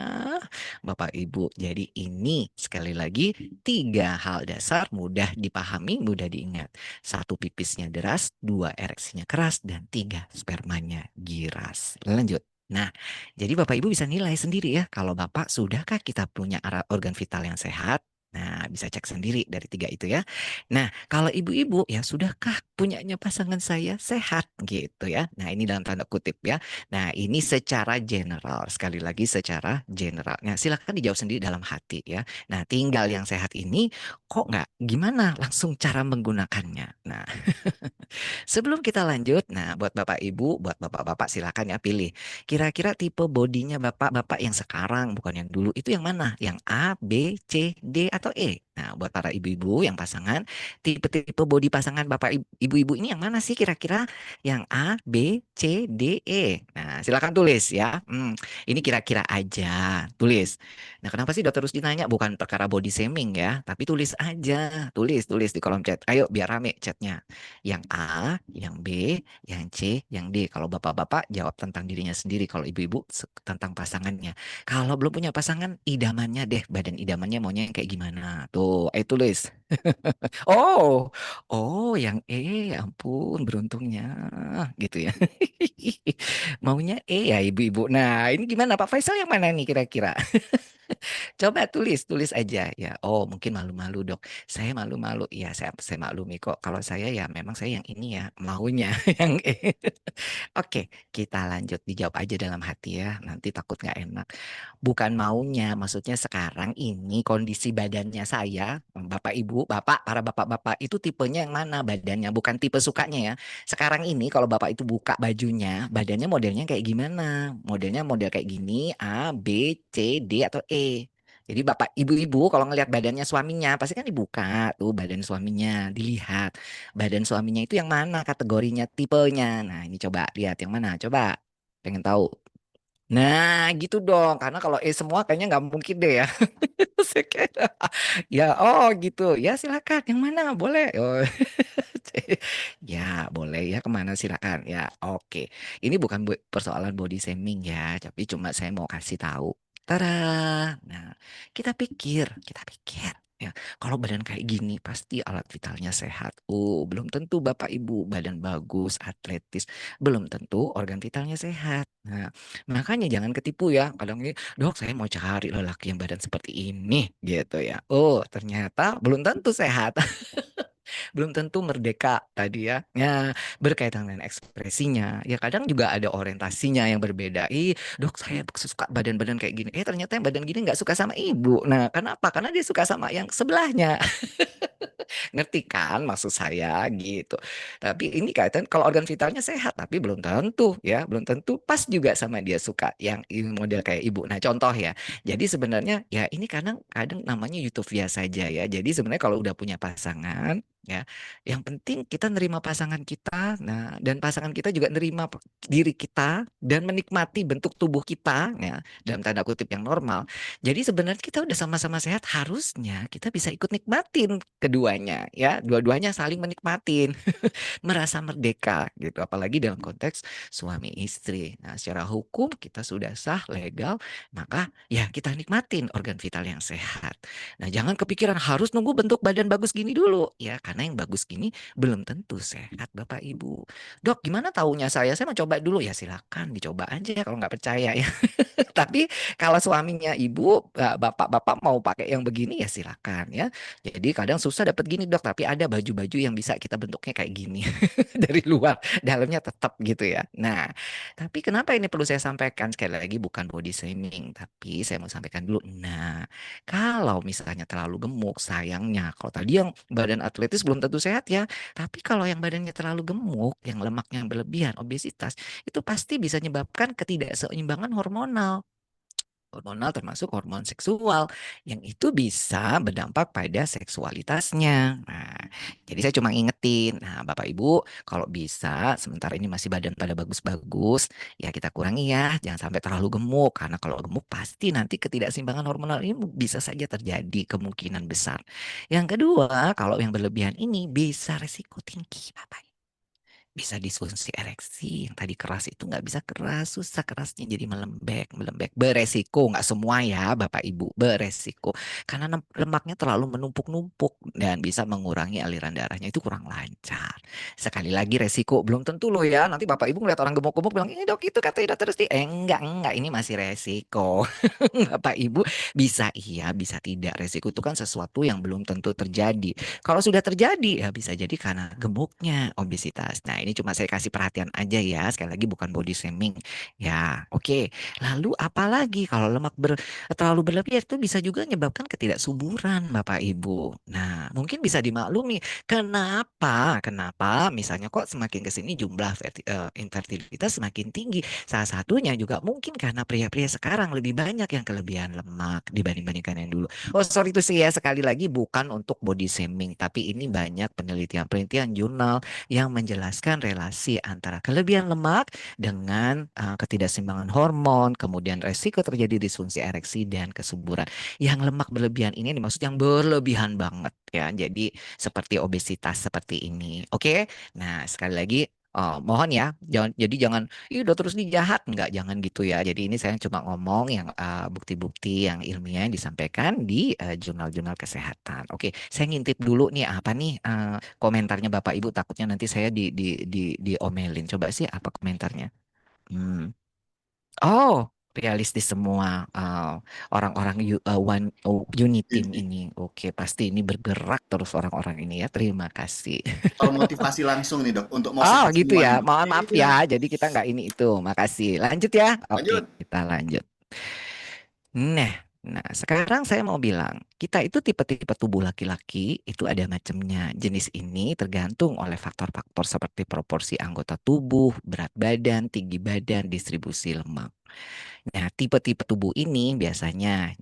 Bapak Ibu. Jadi ini sekali lagi tiga hal dasar mudah dipahami, mudah diingat. Satu pipisnya deras, dua ereksinya keras, dan tiga spermanya giras. Lanjut. Nah, jadi Bapak Ibu bisa nilai sendiri ya, kalau Bapak sudahkah kita punya organ vital yang sehat? Nah, bisa cek sendiri dari tiga itu ya. Nah, kalau ibu-ibu ya sudahkah punyanya pasangan saya sehat gitu ya. Nah, ini dalam tanda kutip ya. Nah, ini secara general. Sekali lagi secara general. Nah, silakan dijawab sendiri dalam hati ya. Nah, tinggal yang sehat ini kok nggak gimana langsung cara menggunakannya. Nah, sebelum kita lanjut, nah buat Bapak Ibu, buat Bapak-bapak silakan ya pilih. Kira-kira tipe bodinya Bapak-bapak yang sekarang bukan yang dulu itu yang mana? Yang A, B, C, D atau E? Nah, buat para ibu-ibu yang pasangan, tipe-tipe body pasangan Bapak Ibu-ibu ini yang mana sih kira-kira? Yang A, B, C, D, E. Nah, silakan tulis ya. Ini kira-kira aja, tulis. Nah, kenapa sih dokter harus ditanya? Bukan perkara body shaming ya, tapi tulis aja, tulis di kolom chat. Ayo biar rame chatnya. Yang A, yang B, yang C, yang D. Kalau bapak-bapak jawab tentang dirinya sendiri, kalau ibu-ibu tentang pasangannya. Kalau belum punya pasangan, idamannya deh, badan idamannya maunya yang kayak gimana? Tuh, ayo tulis. Oh, oh, yang E, ya ampun, beruntungnya, gitu ya. Maunya E ya ibu-ibu. Nah, ini gimana Pak Faisal yang mana nih kira-kira? Coba tulis aja ya. Oh, mungkin malu-malu dok. Saya malu-malu. Ya, saya maklumi kok. Kalau saya ya memang saya yang ini ya maunya yang Oke, kita lanjut dijawab aja dalam hati ya. Nanti takut nggak enak. Bukan maunya, maksudnya sekarang ini kondisi badannya saya, Bapak Ibu, para bapak-bapak itu tipenya yang mana badannya, bukan tipe sukanya ya. Sekarang ini kalau Bapak itu buka bajunya, badannya modelnya kayak gimana? Modelnya model kayak gini, A, B, C, D atau E. Jadi bapak ibu-ibu kalau ngelihat badannya suaminya pasti kan dibuka tuh badan suaminya dilihat badan suaminya itu yang mana kategorinya tipenya. Nah ini coba lihat yang mana coba pengen tahu. Nah gitu dong karena kalau semua kayaknya nggak mungkin deh ya. Saya kira, ya oh gitu ya silakan yang mana boleh. Oh. Ya, boleh ya kemana silakan. Ya, oke. Ini bukan persoalan body shaming ya, tapi cuma saya mau kasih tahu. Tada. Nah, kita pikir, Ya, kalau badan kayak gini pasti alat vitalnya sehat. Oh, belum tentu Bapak Ibu badan bagus, atletis, belum tentu organ vitalnya sehat. Nah, makanya jangan ketipu ya. Kadang ini, dok saya mau cari lelaki yang badan seperti ini gitu ya. Oh, ternyata belum tentu sehat. Belum tentu merdeka tadi ya. Ya, berkaitan dengan ekspresinya. Ya kadang juga ada orientasinya yang berbeda. Ih, dok saya suka badan-badan kayak gini. Ternyata yang badan gini nggak suka sama ibu. Nah, kenapa? Karena dia suka sama yang sebelahnya. Ngerti kan maksud saya gitu. Tapi ini kaitan kalau organ vitalnya sehat, tapi belum tentu ya, belum tentu pas juga sama dia suka yang model kayak ibu. Nah, contoh ya. Jadi sebenarnya ya ini kadang kadang namanya utopia saja ya. Jadi sebenarnya kalau udah punya pasangan ya, yang penting kita nerima pasangan kita, nah dan pasangan kita juga nerima diri kita dan menikmati bentuk tubuh kita ya dalam tanda kutip yang normal. Jadi sebenarnya kita udah sama-sama sehat, harusnya kita bisa ikut nikmatin keduanya ya, dua-duanya saling menikmatin, merasa merdeka gitu, apalagi dalam konteks suami istri. Nah, secara hukum kita sudah sah, legal, maka ya kita nikmatin organ vital yang sehat. Nah, jangan kepikiran harus nunggu bentuk badan bagus gini dulu ya, karena yang bagus gini belum tentu sehat Bapak Ibu. Dok, gimana taunya saya mau coba dulu ya, silakan dicoba aja kalau nggak percaya ya. Tapi kalau suaminya ibu, bapak-bapak mau pakai yang begini ya silakan ya. Jadi kadang susah dapat gini dok, tapi ada baju-baju yang bisa kita bentuknya kayak gini dari luar, dalamnya tetap gitu ya. Nah, tapi kenapa ini perlu saya sampaikan sekali lagi bukan body shaming, tapi saya mau sampaikan dulu. Nah, kalau misalnya terlalu gemuk, sayangnya kalau tadi yang badan atletis belum tentu sehat ya, tapi kalau yang badannya terlalu gemuk, yang lemaknya berlebihan, obesitas, itu pasti bisa menyebabkan ketidakseimbangan hormonal. Hormonal termasuk hormon seksual yang itu bisa berdampak pada seksualitasnya. Nah, jadi saya cuma ngingetin, nah Bapak Ibu kalau bisa sementara ini masih badan pada bagus-bagus, ya kita kurangi ya, jangan sampai terlalu gemuk karena kalau gemuk pasti nanti ketidakseimbangan hormonal ini bisa saja terjadi kemungkinan besar. Yang kedua, kalau yang berlebihan ini bisa resiko tinggi Bapak, bisa disfungsi ereksi yang tadi keras itu nggak bisa keras, susah kerasnya jadi melembek melembek, beresiko, nggak semua ya Bapak Ibu, beresiko karena lemaknya terlalu menumpuk-numpuk dan bisa mengurangi aliran darahnya, itu kurang lancar. Sekali lagi resiko belum tentu loh ya, nanti Bapak Ibu ngeliat orang gemuk-gemuk bilang ini dok itu katanya terus di enggak ini masih resiko. Bapak Ibu bisa iya bisa tidak, resiko itu kan sesuatu yang belum tentu terjadi. Kalau sudah terjadi ya bisa jadi karena gemuknya, obesitas. Nah, ini cuma saya kasih perhatian aja ya. Sekali lagi bukan body shaming. Ya, oke. Lalu apalagi kalau terlalu berlebihan itu bisa juga menyebabkan ketidaksuburan Bapak Ibu. Nah, mungkin bisa dimaklumi kenapa? Kenapa misalnya kok semakin ke sini jumlah infertilitas semakin tinggi. Salah satunya juga mungkin karena pria-pria sekarang lebih banyak yang kelebihan lemak dibanding-bandingkan yang dulu. Oh sorry itu sih ya, sekali lagi bukan untuk body shaming, tapi ini banyak penelitian-penelitian jurnal yang menjelaskan relasi antara kelebihan lemak dengan ketidakseimbangan hormon, kemudian resiko terjadi disfungsi ereksi dan kesuburan. Yang lemak berlebihan ini dimaksud yang berlebihan banget ya. Jadi seperti obesitas seperti ini. Oke. Nah, sekali lagi mohon ya, jangan ih udah terus dijahat, enggak, jangan gitu ya. Jadi ini saya cuma ngomong yang bukti-bukti yang ilmiah yang disampaikan di jurnal-jurnal kesehatan. Oke, saya ngintip dulu nih apa nih komentarnya Bapak Ibu, takutnya nanti saya diomelin. Coba sih apa komentarnya? Hmm. Oh, realistis semua orang-orang unit team Inti. ini. Oke, pasti ini bergerak terus orang-orang ini ya. Terima kasih. Termotivasi langsung nih dok untuk mau Oh sehat gitu semua ya, nih dok. mohon maaf Iya. ya. Jadi kita nggak ini itu. Makasih. Lanjut ya. Oke, Lanjut. kita lanjut. Nah, sekarang saya mau bilang, kita itu tipe-tipe tubuh laki-laki itu ada macamnya. Jenis ini tergantung oleh faktor-faktor seperti proporsi anggota tubuh, berat badan, tinggi badan, distribusi lemak. Nah, tipe-tipe tubuh ini biasanya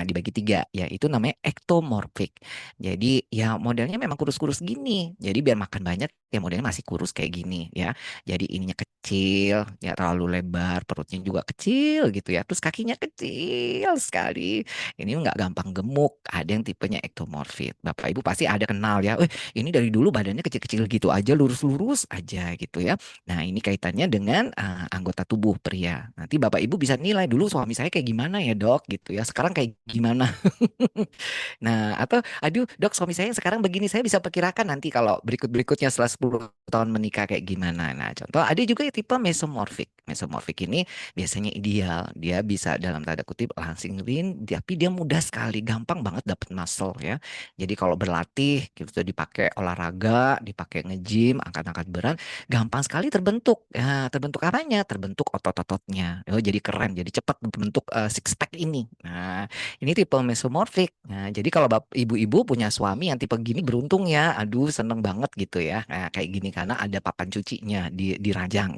dibagi tiga, yaitu namanya ektomorfik. Jadi ya modelnya memang kurus-kurus gini. Jadi biar makan banyak ya modelnya masih kurus kayak gini ya. Jadi ininya kecil, ya terlalu lebar, perutnya juga kecil gitu ya. Terus kakinya kecil sekali. Ini nggak gampang gemuk. Ada yang tipenya ektomorfik. Bapak Ibu pasti ada kenal ya. Ini dari dulu badannya kecil-kecil gitu aja, lurus-lurus aja gitu ya. Nah, ini kaitannya dengan anggota tubuh pria. Nanti Bapak Ibu bisa nilai dulu suami saya kayak gimana ya dok gitu ya, sekarang kayak gimana. Nah, atau aduh dok suami saya yang sekarang begini, saya bisa perkirakan nanti kalau berikut-berikutnya setelah 10 tahun menikah kayak gimana. Nah, contoh ada juga yang tipe mesomorfik. Mesomorfik ini biasanya ideal. Dia bisa dalam tanda kutip langsing lean, tapi dia mudah sekali, gampang banget dapet muscle ya. Jadi kalau berlatih gitu dipakai olahraga, dipakai nge-gym, angkat-angkat berat, gampang sekali terbentuk. Ya, terbentuk apanya? Terbentuk otot-ototnya. Oh, jadi keren, jadi cepat membentuk six pack ini. Nah, ini tipe mesomorfik. Nah, jadi kalau ibu-ibu punya suami yang tipe gini beruntung ya. Aduh, seneng banget gitu ya. Nah, kayak gini karena ada papan cucinya di ranjang.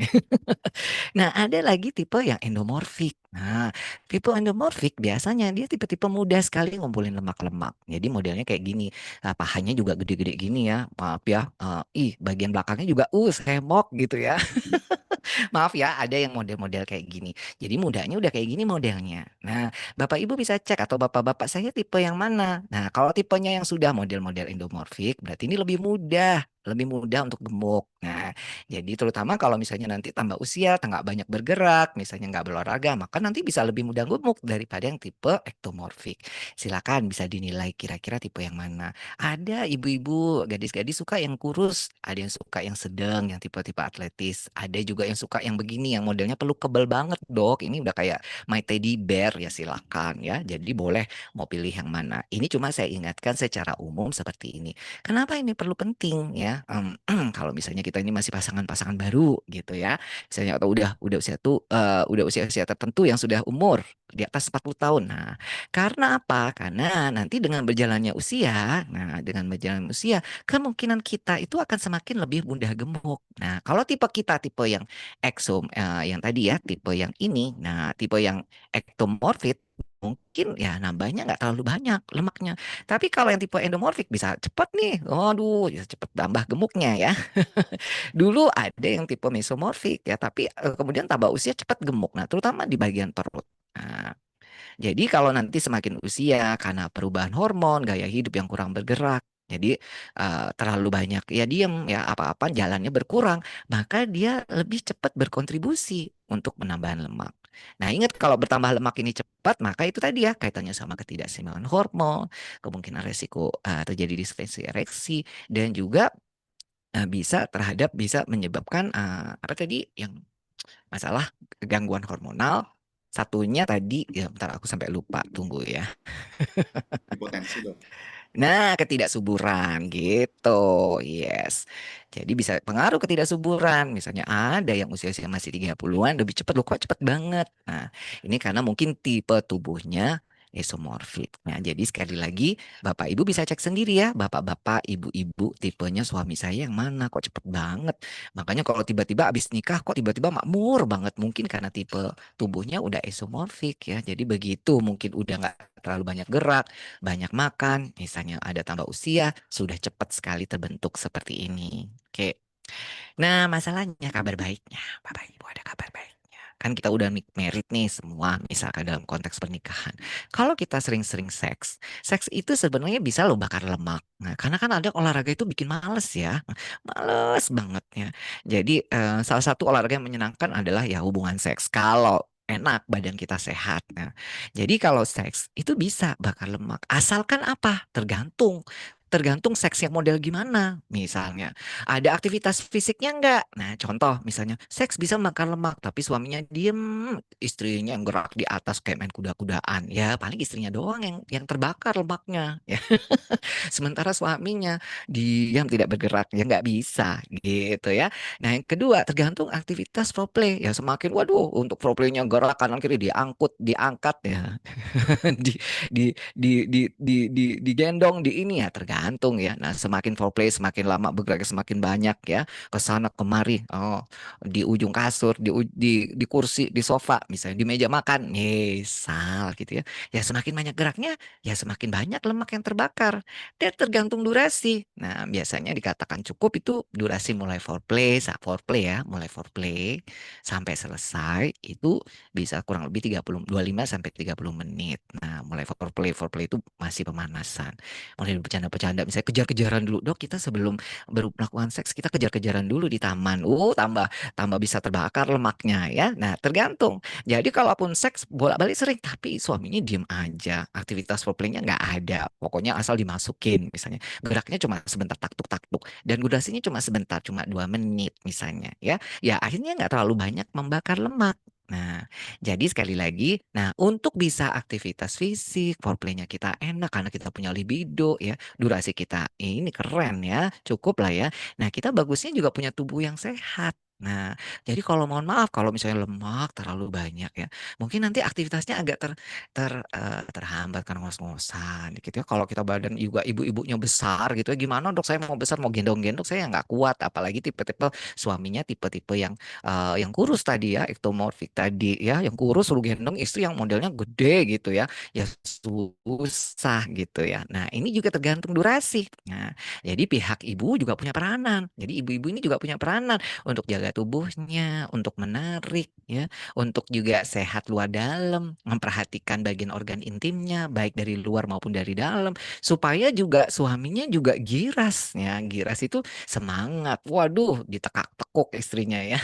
Nah, ada lagi tipe yang endomorfik. Nah, tipe endomorfik biasanya dia tipe-tipe mudah sekali ngumpulin lemak-lemak. Jadi modelnya kayak gini. Pahanya juga gede-gede gini ya. Maaf ya. Bagian belakangnya juga semok gitu ya. Maaf ya, ada yang model-model kayak gini. Jadi mudanya udah kayak gini modelnya. Nah, Bapak Ibu bisa cek atau Bapak-bapak saya tipe yang mana. Nah, kalau tipenya yang sudah model-model endomorfik, berarti ini lebih mudah untuk gemuk. Nah, jadi terutama kalau misalnya nanti tambah usia, nggak banyak bergerak, misalnya nggak berolahraga, maka nanti bisa lebih mudah gemuk daripada yang tipe ektomorfik. Silakan bisa dinilai kira-kira tipe yang mana. Ada ibu-ibu, gadis-gadis suka yang kurus, ada yang suka yang sedang, yang tipe-tipe atletis, ada juga yang suka yang begini, yang modelnya peluk kebal banget, dok. Ini udah kayak my teddy bear ya, silakan ya. Jadi boleh mau pilih yang mana. Ini cuma saya ingatkan secara umum seperti ini. Kenapa ini perlu penting ya? Kalau misalnya kita ini masih pasangan-pasangan baru gitu ya, misalnya atau udah usia tuh udah usia-usia tertentu yang sudah umur di atas 40 tahun. Nah, karena apa? Karena nanti dengan berjalannya usia, kemungkinan kita itu akan semakin lebih mudah gemuk. Nah, kalau tipe kita tipe yang yang tadi ya, tipe yang ini, nah tipe yang ektomorfit mungkin ya nambahnya nggak terlalu banyak lemaknya. Tapi kalau yang tipe endomorfik bisa cepat nih, waduh, bisa cepat tambah gemuknya ya. Dulu ada yang tipe mesomorfik ya, tapi kemudian tambah usia cepat gemuk. Nah, terutama di bagian perut. Nah, jadi kalau nanti semakin usia karena perubahan hormon, gaya hidup yang kurang bergerak, jadi terlalu banyak ya diem ya apa-apa jalannya berkurang, maka dia lebih cepat berkontribusi untuk penambahan lemak. Nah, ingat kalau bertambah lemak ini cepat, maka itu tadi ya kaitannya sama ketidakseimbangan hormon, kemungkinan resiko terjadi disfunksi ereksi dan juga bisa menyebabkan apa tadi yang masalah gangguan hormonal. Satunya tadi, ya bentar aku sampai lupa, tunggu ya. Impotensi dok. Nah, ketidaksuburan gitu. Yes. Jadi bisa pengaruh ketidaksuburan. Misalnya ada yang usia-usia masih 30-an lebih cepat loh, kok cepat banget. Nah, ini karena mungkin tipe tubuhnya esomorfik. Nah, jadi sekali lagi Bapak Ibu bisa cek sendiri ya, Bapak-bapak, Ibu-ibu, tipenya suami saya yang mana kok cepet banget. Makanya kalau tiba-tiba abis nikah kok tiba-tiba makmur banget, mungkin karena tipe tubuhnya udah esomorfik ya. Jadi begitu mungkin udah nggak terlalu banyak gerak, banyak makan, misalnya ada tambah usia, sudah cepat sekali terbentuk seperti ini. Oke. Nah, masalahnya kabar baiknya, Bapak Ibu ada kabar baiknya. Kan kita udah married nih semua, misalkan dalam konteks pernikahan. Kalau kita sering-sering seks, seks itu sebenarnya bisa loh bakar lemak. Nah, karena kan ada olahraga itu bikin males ya, males banget ya. Jadi salah satu olahraga yang menyenangkan adalah ya hubungan seks. Kalau enak badan kita sehat. Nah, jadi kalau seks itu bisa bakar lemak. Asalkan apa? Tergantung seks yang model gimana. Misalnya, ada aktivitas fisiknya enggak? Nah, contoh misalnya, seks bisa makan lemak, tapi suaminya diem, istrinya yang gerak di atas kayak main kuda-kudaan. Ya, paling istrinya doang yang terbakar lemaknya. Ya. Sementara suaminya diam tidak bergerak, ya nggak bisa gitu ya. Nah, yang kedua, tergantung aktivitas foreplay. Ya, semakin, waduh, untuk foreplaynya gerak kanan kiri diangkat ya. di digendong di ini ya tergantung ya. Nah, semakin foreplay semakin lama bergerak semakin banyak ya ke sana kemari. Oh, di ujung kasur, di kursi, di sofa, misalnya di meja makan, misal gitu ya. Ya semakin banyak geraknya, ya semakin banyak lemak yang terbakar. Dan tergantung durasi. Nah, biasanya dikatakan cukup itu durasi mulai foreplay ya, mulai foreplay sampai selesai itu bisa kurang lebih 25 sampai 30 menit. Nah, mulai foreplay itu masih pemanasan. Mulai bercanda-bercanda bercanda misalnya kejar-kejaran dulu. Dok, kita sebelum baru melakukan seks kita kejar-kejaran dulu di taman. Tambah tambah bisa terbakar lemaknya ya. Nah, tergantung. Jadi kalaupun seks bolak-balik sering tapi suaminya diem aja. Aktivitas foreplay-nya nggak ada. Pokoknya asal dimasukin misalnya. Geraknya cuma sebentar taktuk-taktuk dan durasinya cuma sebentar, cuma 2 menit misalnya ya. Ya akhirnya nggak terlalu banyak membakar lemak. Nah, jadi sekali lagi, nah untuk bisa aktivitas fisik, foreplaynya kita enak karena kita punya libido ya, durasi kita ini keren ya, cukup lah ya. Nah, kita bagusnya juga punya tubuh yang sehat. Nah, jadi kalau mohon maaf kalau misalnya lemak terlalu banyak ya, mungkin nanti aktivitasnya agak terhambat karena ngos-ngosan gitu ya. Kalau kita badan juga ibu-ibunya besar gitu ya, gimana dok saya mau besar mau gendong-gendong saya nggak kuat, apalagi tipe-tipe suaminya tipe-tipe yang kurus tadi ya, ektomorfik tadi ya, yang kurus suruh gendong istri yang modelnya gede gitu ya susah gitu ya. Nah, ini juga tergantung durasi. Nah, jadi pihak ibu juga punya peranan. Jadi ibu-ibu ini juga punya peranan untuk jaga tubuhnya, untuk menarik ya, untuk juga sehat luar dalam, memperhatikan bagian organ intimnya baik dari luar maupun dari dalam supaya juga suaminya juga giras ya. Giras itu semangat. Waduh, ditekak-tekuk istrinya ya.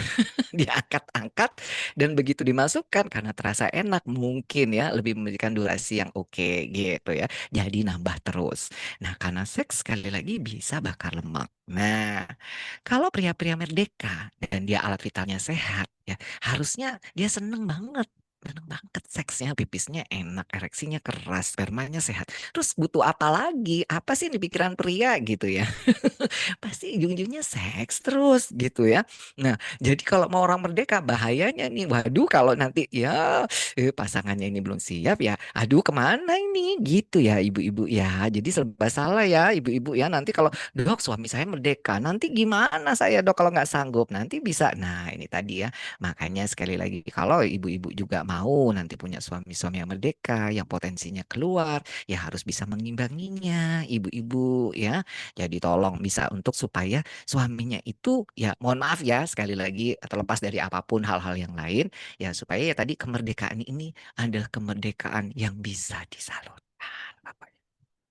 Diangkat-angkat dan begitu dimasukkan karena terasa enak mungkin ya lebih memberikan durasi yang oke gitu ya. Jadi nambah terus. Nah, karena seks sekali lagi bisa bakar lemak. Nah, kalau pria-pria merdeka dan dia alat vitalnya sehat ya, harusnya dia seneng banget. Seneng banget seksnya, pipisnya enak, ereksinya keras, spermanya sehat. Terus butuh apa lagi? Apa sih yang di pikiran pria gitu ya? Pasti ujung-ujungnya seks terus gitu ya. Nah, jadi kalau mau orang merdeka bahayanya nih, waduh kalau nanti ya pasangannya ini belum siap ya, aduh kemana ini gitu ya ibu-ibu ya. Jadi serba salah ya ibu-ibu ya. Nanti kalau dok suami saya merdeka, nanti gimana saya dok kalau nggak sanggup? Nanti bisa. Nah ini tadi ya. Makanya sekali lagi kalau ibu-ibu juga mau nanti punya suami-suami yang merdeka, yang potensinya keluar, ya harus bisa mengimbanginya ibu-ibu ya. Jadi tolong bisa untuk supaya suaminya itu ya mohon maaf ya sekali lagi terlepas dari apapun hal-hal yang lain ya supaya ya tadi kemerdekaan ini adalah kemerdekaan yang bisa disalurkan Bapak.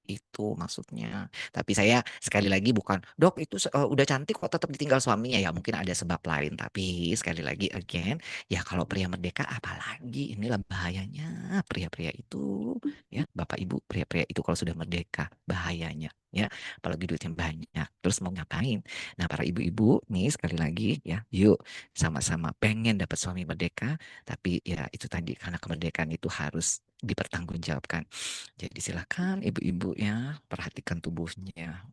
Itu maksudnya. Tapi saya sekali lagi bukan, dok itu udah cantik kok tetap ditinggal suaminya. Ya mungkin ada sebab lain. Tapi sekali lagi again, ya kalau pria merdeka apalagi inilah bahayanya pria-pria itu. Ya Bapak Ibu pria-pria itu kalau sudah merdeka bahayanya. Ya apalagi duitnya banyak. Terus mau ngapain? Nah para ibu-ibu nih sekali lagi ya yuk sama-sama pengen dapat suami merdeka. Tapi ya itu tadi karena kemerdekaan itu harus dipertanggungjawabkan. Jadi silakan ibu-ibu ya perhatikan tubuhnya,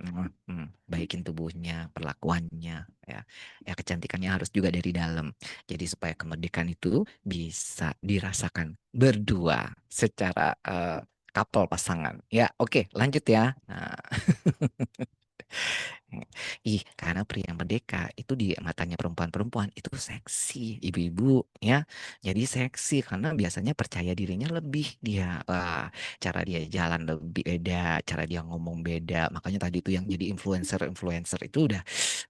baikin tubuhnya, perlakuannya ya. Ya kecantikannya harus juga dari dalam. Jadi supaya kemerdekaan itu bisa dirasakan berdua secara couple pasangan. Ya, oke, lanjut ya. Nah, karena pria yang merdeka itu di matanya perempuan-perempuan itu seksi, ibu-ibu ya. Jadi seksi karena biasanya percaya dirinya lebih dia. Wah, cara dia jalan lebih beda, cara dia ngomong beda. Makanya tadi itu yang jadi influencer-influencer itu udah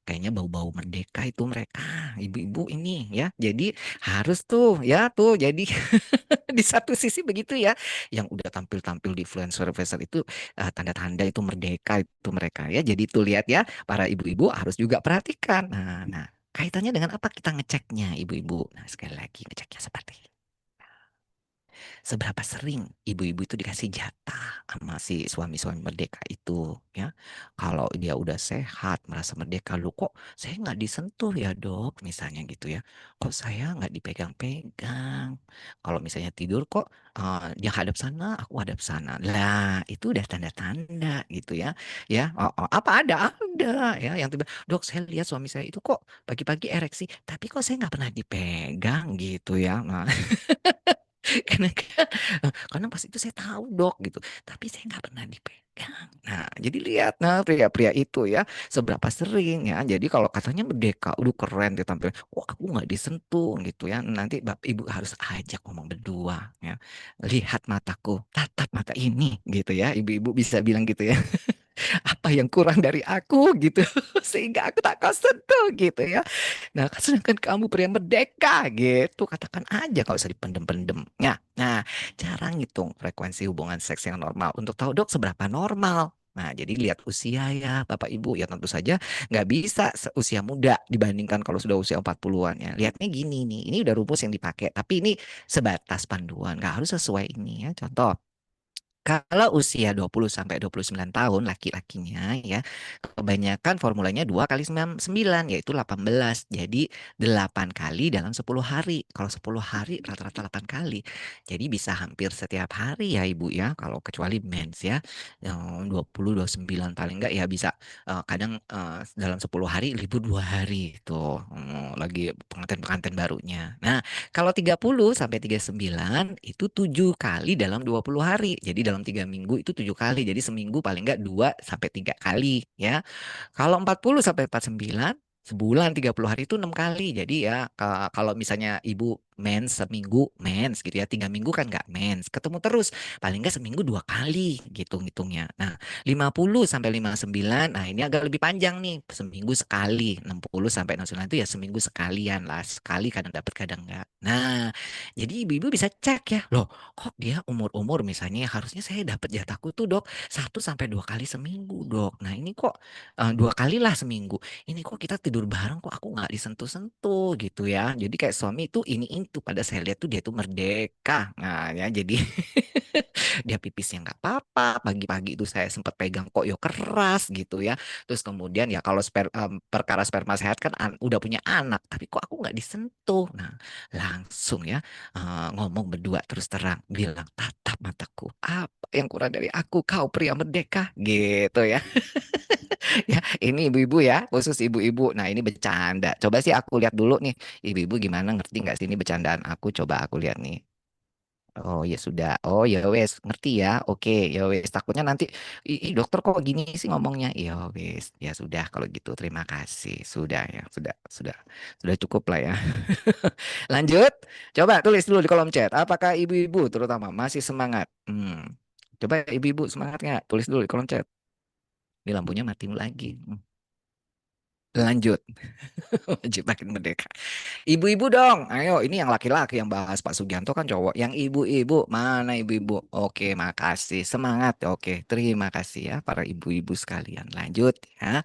kayaknya bau-bau merdeka itu mereka, ibu-ibu ini ya. Jadi harus tuh ya tuh jadi di satu sisi begitu ya. Yang udah tampil-tampil di influencer-influencer itu tanda-tanda itu merdeka itu mereka ya. Jadi tuh lihat ya, para ibu-ibu harus juga perhatikan. Nah, kaitannya dengan apa kita ngeceknya ibu-ibu? Nah, sekali lagi ngeceknya seperti ini. Seberapa sering ibu-ibu itu dikasih jatah sama si suami-suami merdeka itu ya. Kalau dia udah sehat merasa merdeka, lu kok saya nggak disentuh ya dok misalnya gitu ya, kok saya nggak dipegang-pegang, kalau misalnya tidur kok dia hadap sana aku hadap sana, lah itu udah tanda-tanda gitu ya. Ya apa ada ya yang tiba dok saya lihat suami saya itu kok pagi-pagi ereksi tapi kok saya nggak pernah dipegang gitu ya. Nah, karena karena pas itu saya tahu dok gitu, tapi saya nggak pernah dipegang. Nah, jadi lihat nah pria-pria itu ya seberapa sering ya. Jadi kalau katanya merdeka, udah keren dia tampil. Oh, aku nggak disentuh gitu ya. Nanti bapak ibu harus ajak ngomong berdua ya. Lihat mataku, tatap mata ini gitu ya. Ibu-ibu bisa bilang gitu ya. Apa yang kurang dari aku gitu sehingga aku tak kau sentuh gitu ya. Nah, sedangkan kamu pria merdeka gitu, katakan aja kalau usah dipendem-pendem. Nah, cara ngitung frekuensi hubungan seks yang normal untuk tahu dok seberapa normal. Nah, jadi lihat usia ya Bapak Ibu. Ya tentu saja nggak bisa usia muda dibandingkan kalau sudah usia 40-an ya. Lihatnya gini nih, ini udah rumus yang dipakai. Tapi ini sebatas panduan, nggak harus sesuai ini ya. Contoh, kalau usia 20 sampai 29 tahun laki-lakinya ya, kebanyakan formulanya 2 kali 9 yaitu 18. Jadi 8 kali dalam 10 hari. Kalau 10 hari rata-rata 8 kali. Jadi bisa hampir setiap hari ya Ibu ya. Kalau kecuali mens ya. 20 29 paling enggak ya bisa kadang dalam 10 hari libur 2 hari itu. Lagi pengantin-pengantin barunya. Nah, kalau 30 sampai 39 itu 7 kali dalam 20 hari. Jadi dalam 3 minggu itu 7 kali. Jadi seminggu paling enggak 2 sampai 3 kali ya. Kalau 40 sampai 49 sebulan 30 hari itu 6 kali. Jadi ya kalau misalnya ibu mens seminggu mens gitu ya. 3 minggu kan nggak mens. Ketemu terus. Paling nggak seminggu 2 kali gitu ngitungnya. Nah 50 sampai 59. Nah ini agak lebih panjang nih. Seminggu sekali. 60 sampai 69 itu ya seminggu sekalian lah. Sekali kadang dapat kadang enggak. Nah jadi ibu-ibu bisa cek ya. Loh kok dia umur-umur misalnya harusnya saya dapat jatahku tuh dok 1 sampai 2 kali seminggu dok. Nah ini kok 2 kali lah seminggu. Ini kok kita tidur bareng kok aku nggak disentuh-sentuh gitu ya. Jadi kayak suami itu ini itu pada saya lihat tuh dia tuh merdeka. Nah ya jadi dia pipisnya nggak apa-apa. Pagi-pagi itu saya sempat pegang kok yo keras gitu ya. Terus kemudian ya kalau perkara sperma sehat kan udah punya anak, tapi kok aku nggak disentuh. Nah langsung ya ngomong berdua terus terang bilang tatap mataku apa yang kurang dari aku kau pria merdeka gitu ya. Ya, ini ibu-ibu ya, khusus ibu-ibu. Nah, ini bercanda. Coba sih aku lihat dulu nih, ibu-ibu gimana ngerti nggak sih ini bercandaan aku? Coba aku lihat nih. Oh ya sudah. Oh ya wes, ngerti ya. Oke, ya wes. Takutnya nanti, dokter kok gini sih ngomongnya? Ya wes, ya sudah kalau gitu. Terima kasih. Sudah ya, sudah cukup lah ya. Lanjut. Coba tulis dulu di kolom chat. Apakah ibu-ibu terutama masih semangat? Coba ibu-ibu semangat nggak? Tulis dulu di kolom chat. Ini lampunya mati lagi. Lanjut. Wajib makin merdeka. Ibu-ibu dong. Ayo, ini yang laki-laki yang bahas Pak Sugianto kan cowok. Yang ibu-ibu, mana ibu-ibu? Oke, makasih. Semangat. Oke, terima kasih ya para ibu-ibu sekalian. Lanjut ya.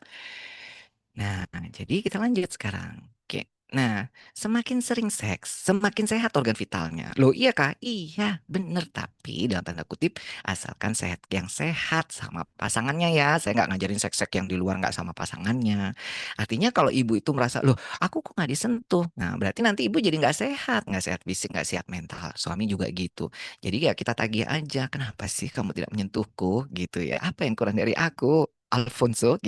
Nah, jadi kita lanjut sekarang. Oke. Nah, semakin sering seks, semakin sehat organ vitalnya. Loh, iya kah? Iya, bener. Tapi dalam tanda kutip, asalkan sehat yang sehat sama pasangannya ya. Saya nggak ngajarin seks-seks yang di luar nggak sama pasangannya. Artinya kalau ibu itu merasa, loh, aku kok nggak disentuh. Nah, berarti nanti ibu jadi nggak sehat fisik, nggak sehat mental. Suami juga gitu. Jadi ya kita tagih aja, kenapa sih kamu tidak menyentuhku? Gitu ya. Apa yang kurang dari aku? Alfonso,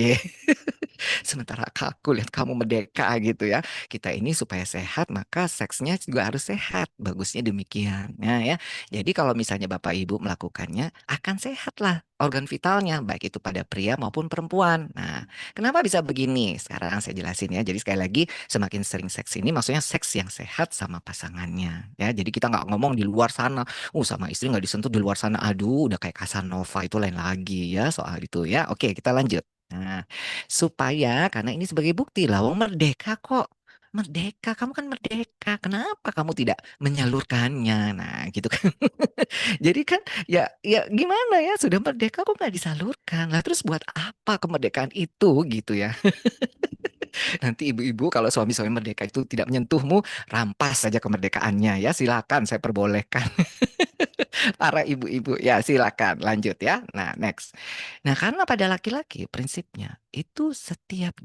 sementara aku lihat kamu merdeka gitu ya. Kita ini supaya sehat, maka seksnya juga harus sehat. Bagusnya demikian. Nah ya, jadi kalau misalnya Bapak Ibu melakukannya, akan sehat lah organ vitalnya, baik itu pada pria maupun perempuan. Nah, kenapa bisa begini? Sekarang saya jelasin ya. Jadi sekali lagi, semakin sering seks ini maksudnya seks yang sehat sama pasangannya. Ya, jadi kita nggak ngomong di luar sana. Sama istri nggak disentuh di luar sana. Aduh, udah kayak Casanova itu lain lagi ya soal itu ya. Oke, kita lanjut. Nah, supaya karena ini sebagai bukti lah, wong merdeka kok. Merdeka, kamu kan merdeka. Kenapa kamu tidak menyalurkannya? Nah, gitu kan. Jadi kan ya gimana ya, sudah merdeka kok nggak disalurkan. Lah terus buat apa kemerdekaan itu gitu ya. Nanti ibu-ibu kalau suami-suami merdeka itu tidak menyentuhmu, rampas saja kemerdekaannya ya. Silakan saya perbolehkan para ibu-ibu. Ya, silakan lanjut ya. Nah, next. Nah, karena pada laki-laki prinsipnya itu setiap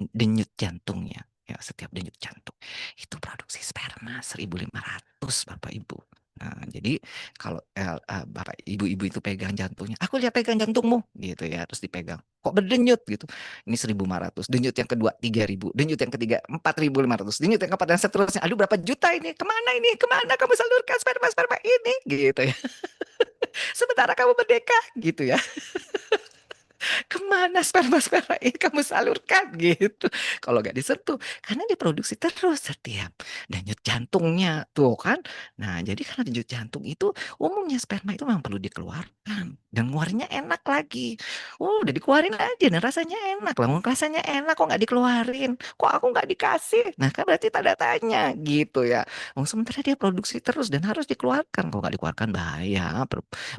denyut jantungnya, ya setiap denyut jantung itu produksi sperma 1.500 Bapak Ibu. Nah, jadi kalau Bapak Ibu-ibu itu pegang jantungnya, aku lihat pegang jantungmu gitu ya, terus dipegang. Kok berdenyut gitu. Ini 1.500, denyut yang kedua 3.000, denyut yang ketiga 4.500, denyut yang keempat dan seterusnya. Aduh berapa juta ini? Kemana ini? Kemana kamu salurkan sperma-sperma ini? Gitu ya. Sementara kamu merdeka gitu ya. Kemana sperma-sperma ini kamu salurkan gitu. Kalau nggak disentuh, karena diproduksi terus setiap denyut jantungnya tuh kan. Nah, jadi karena denyut jantung itu umumnya sperma itu memang perlu dikeluarkan dan ngeluarinnya enak lagi. Udah dikeluarin aja dan rasanya enak lah. Rasanya enak kok nggak dikeluarin. Kok aku nggak dikasih? Nah, kan berarti tanda tanya gitu ya. Sementara dia produksi terus dan harus dikeluarkan. Kalau nggak dikeluarkan bahaya.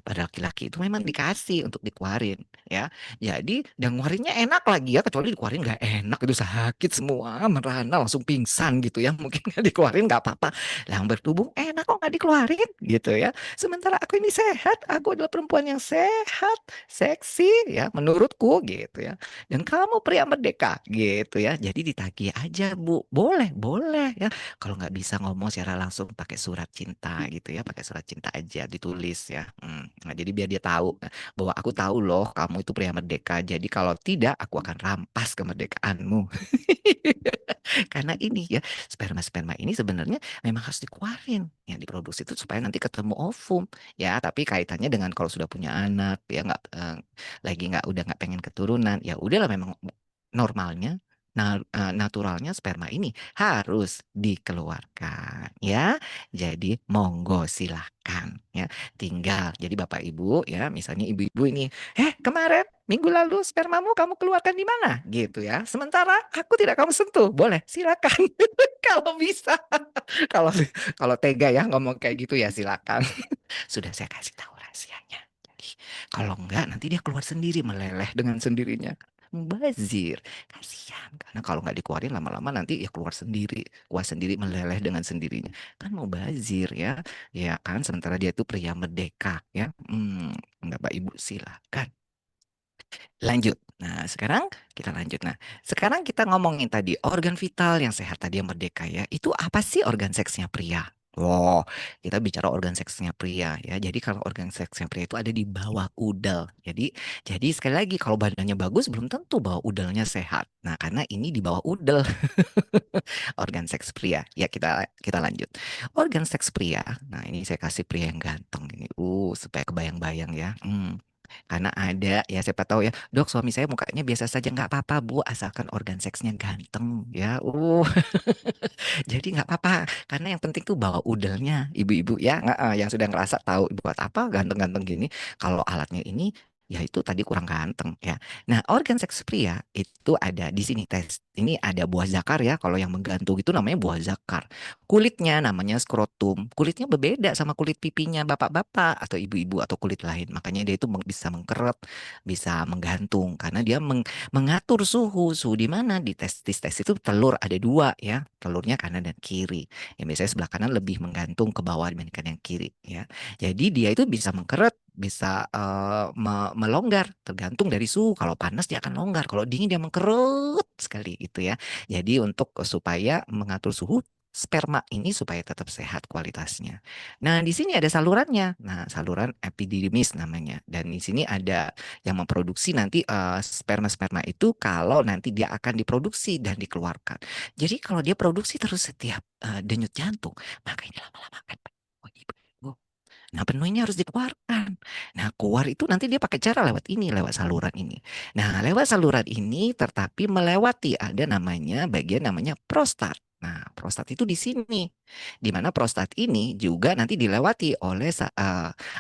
Pada laki-laki itu memang dikasih untuk dikeluarin ya. Jadi dan ngeluarinnya enak lagi ya, kecuali dikeluarin nggak enak itu sakit semua, merana langsung pingsan gitu ya. Mungkin nggak dikeluarin nggak apa-apa. Yang bertubuh enak kok nggak dikeluarin gitu ya. Sementara aku ini sehat, aku adalah perempuan yang sehat, seksi ya menurutku gitu ya. Dan kamu pria merdeka gitu ya. Jadi ditagih aja Bu, boleh boleh ya. Kalau nggak bisa ngomong secara langsung pakai surat cinta gitu ya, pakai surat cinta aja ditulis ya. Nah, jadi biar dia tahu bahwa aku tahu loh kamu itu pria merdeka. Jadi kalau tidak aku akan rampas kemerdekaanmu. Karena ini ya sperma-sperma ini sebenarnya memang harus dikeluarin yang diproduksi itu supaya nanti ketemu ovum ya. Tapi kaitannya dengan kalau sudah punya anak ya nggak lagi nggak udah nggak pengen keturunan ya udahlah memang normalnya. Naturalnya sperma ini harus dikeluarkan ya. Jadi monggo silahkan ya. Tinggal jadi Bapak Ibu ya, misalnya ibu-ibu ini, kemarin minggu lalu spermamu kamu keluarkan di mana? Gitu ya. Sementara aku tidak kamu sentuh. Boleh, silakan. Kalau bisa. Kalau kalau tega ya ngomong kayak gitu ya silakan. Sudah saya kasih tahu rahasianya. Jadi kalau enggak nanti dia keluar sendiri meleleh dengan sendirinya. Mubazir, kasihan karena kalau nggak dikeluarin lama-lama nanti ya keluar sendiri meleleh dengan sendirinya. Kan mubazir ya, ya kan. Sementara dia itu pria merdeka ya. Bapak Ibu silakan. Lanjut. Nah, sekarang kita lanjut. Nah, sekarang kita ngomongin tadi organ vital yang sehat tadi yang merdeka ya. Itu apa sih organ seksnya pria? Wow, kita bicara organ seksnya pria ya. Jadi kalau organ seksnya pria itu ada di bawah udel. Jadi sekali lagi kalau badannya bagus belum tentu bahwa udelnya sehat. Nah, karena ini di bawah udel organ seks pria. Ya kita kita lanjut. Organ seks pria. Nah, ini saya kasih pria yang ganteng ini. Supaya kebayang-bayang ya. Karena ada ya siapa tahu ya, dok suami saya mukanya biasa saja nggak apa-apa bu, asalkan organ seksnya ganteng ya. Jadi nggak apa-apa, karena yang penting tuh bawa udelnya, ibu-ibu ya, nggak, yang sudah ngerasa tahu buat apa ganteng-ganteng gini. Kalau alatnya ini, ya itu tadi kurang ganteng ya. Nah, organ seks pria itu ada di sini tes. Ini ada buah zakar ya. Kalau yang menggantung itu namanya buah zakar. Kulitnya namanya skrotum. Kulitnya berbeda sama kulit pipinya bapak-bapak atau ibu-ibu atau kulit lain. Makanya dia itu bisa mengkeret, bisa menggantung karena dia mengatur suhu. Suhu di mana? Di testis itu telur ada dua ya. Telurnya kanan dan kiri. Yang biasanya sebelah kanan lebih menggantung ke bawah dibandingkan yang kiri ya. Jadi dia itu bisa mengkeret, bisa melonggar tergantung dari suhu. Kalau panas dia akan longgar, kalau dingin dia mengkerut sekali gitu ya. Jadi untuk supaya mengatur suhu sperma ini supaya tetap sehat kualitasnya. Nah, di sini ada salurannya. Nah, saluran epididymis namanya. Dan di sini ada yang memproduksi nanti sperma-sperma itu kalau nanti dia akan diproduksi dan dikeluarkan. Jadi kalau dia produksi terus setiap denyut jantung, maka ini lama-lama akan penuh. Nah, penuhnya harus dikeluarkan. Nah, keluar itu nanti dia pakai cara lewat ini, lewat saluran ini. Nah, lewat saluran ini tetapi melewati ada namanya bagian namanya prostat. Nah, prostat itu di sini. Di mana prostat ini juga nanti dilewati oleh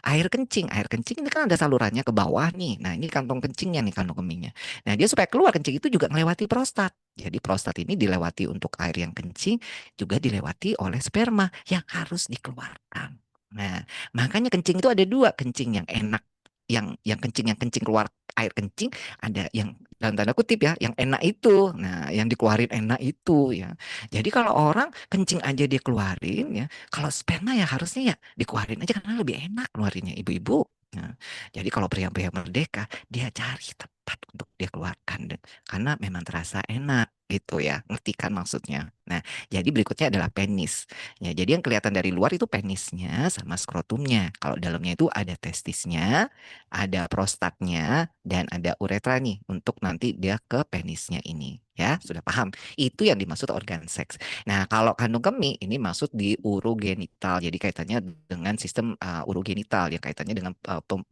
air kencing. Air kencing ini kan ada salurannya ke bawah nih. Nah, ini kantong kencingnya nih, kantong kemihnya. Nah, dia supaya keluar kencing itu juga melewati prostat. Jadi prostat ini dilewati untuk air yang kencing, juga dilewati oleh sperma yang harus dikeluarkan. Nah, makanya kencing itu ada dua, kencing yang enak, yang kencing keluar air kencing, ada yang dalam tanda kutip ya, yang enak itu. Nah, yang dikeluarin enak itu ya. Jadi kalau orang kencing aja dia keluarin ya, kalau sperma ya harusnya ya dikeluarin aja karena lebih enak keluarinnya ibu-ibu. Nah, jadi kalau pria-pria merdeka dia cari tempat untuk dia keluarkan karena memang terasa enak gitu ya. Ngerti kan maksudnya? Nah, jadi berikutnya adalah penis. Ya, jadi yang kelihatan dari luar itu penisnya sama skrotumnya. Kalau dalamnya itu ada testisnya, ada prostatnya, dan ada uretra nih untuk nanti dia ke penisnya ini. Ya, sudah paham. Itu yang dimaksud organ seks. Nah, kalau kandung kemih ini masuk di urogenital. Jadi kaitannya dengan sistem urogenital yang kaitannya dengan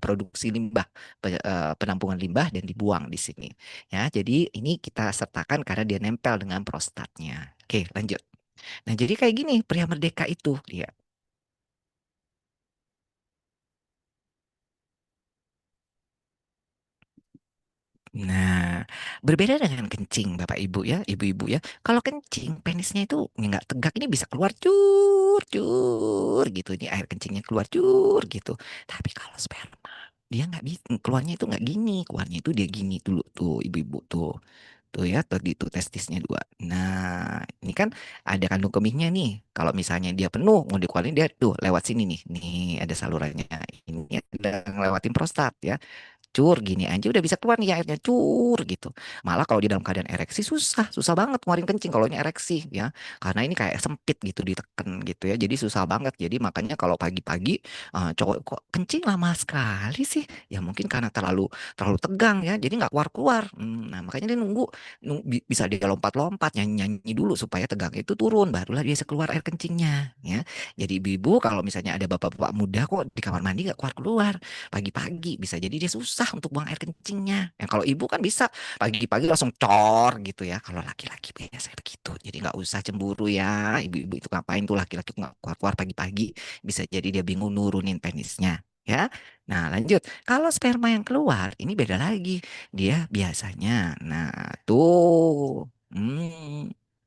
produksi limbah, penampungan limbah dan dibuang di sini. Ya, jadi ini kita sertakan karena dia nempel dengan prostatnya. Oke, lanjut. Nah, jadi kayak gini, pria merdeka itu dia. Nah, berbeda dengan kencing, Bapak Ibu ya, Ibu-ibu ya. Kalau kencing, penisnya itu nggak tegak, ini bisa keluar cur, cur gitu. Ini air kencingnya keluar cur gitu. Tapi kalau sperma, dia nggak bisa, keluarnya itu nggak gini, keluarnya itu dia gini dulu tuh, Ibu-ibu tuh. Tuh ya, tadi itu testisnya dua. Nah, ini kan ada kandung kemihnya nih. Kalau misalnya dia penuh, mau dikeluarin dia tuh lewat sini nih. Nih ada salurannya. Ini ada ngelewatin prostat ya. Cur gini aja udah bisa keluar nih airnya cur gitu. Malah kalau di dalam keadaan ereksi susah, susah banget ngeluarin kencing kalau ini ereksi ya. Karena ini kayak sempit gitu ditekan gitu ya. Jadi susah banget. Jadi makanya kalau pagi-pagi cowok kok kencing lama sekali sih? Ya mungkin karena terlalu terlalu tegang ya. Jadi nggak keluar-keluar. Nah, makanya dia bisa dia lompat-lompat nyanyi-nyanyi dulu supaya tegang itu turun barulah dia bisa keluar air kencingnya ya. Jadi ibu-ibu kalau misalnya ada bapak-bapak muda kok di kamar mandi nggak keluar-keluar pagi-pagi bisa jadi dia susah untuk buang air kencingnya. Yang kalau ibu kan bisa pagi-pagi langsung cor gitu ya. Kalau laki-laki biasanya begitu. Jadi nggak usah cemburu ya. Ibu-ibu itu ngapain tuh laki-laki nggak keluar-keluar pagi-pagi. Bisa jadi dia bingung nurunin penisnya. Ya, nah lanjut. Kalau sperma yang keluar, ini beda lagi. Dia biasanya, nah tuh,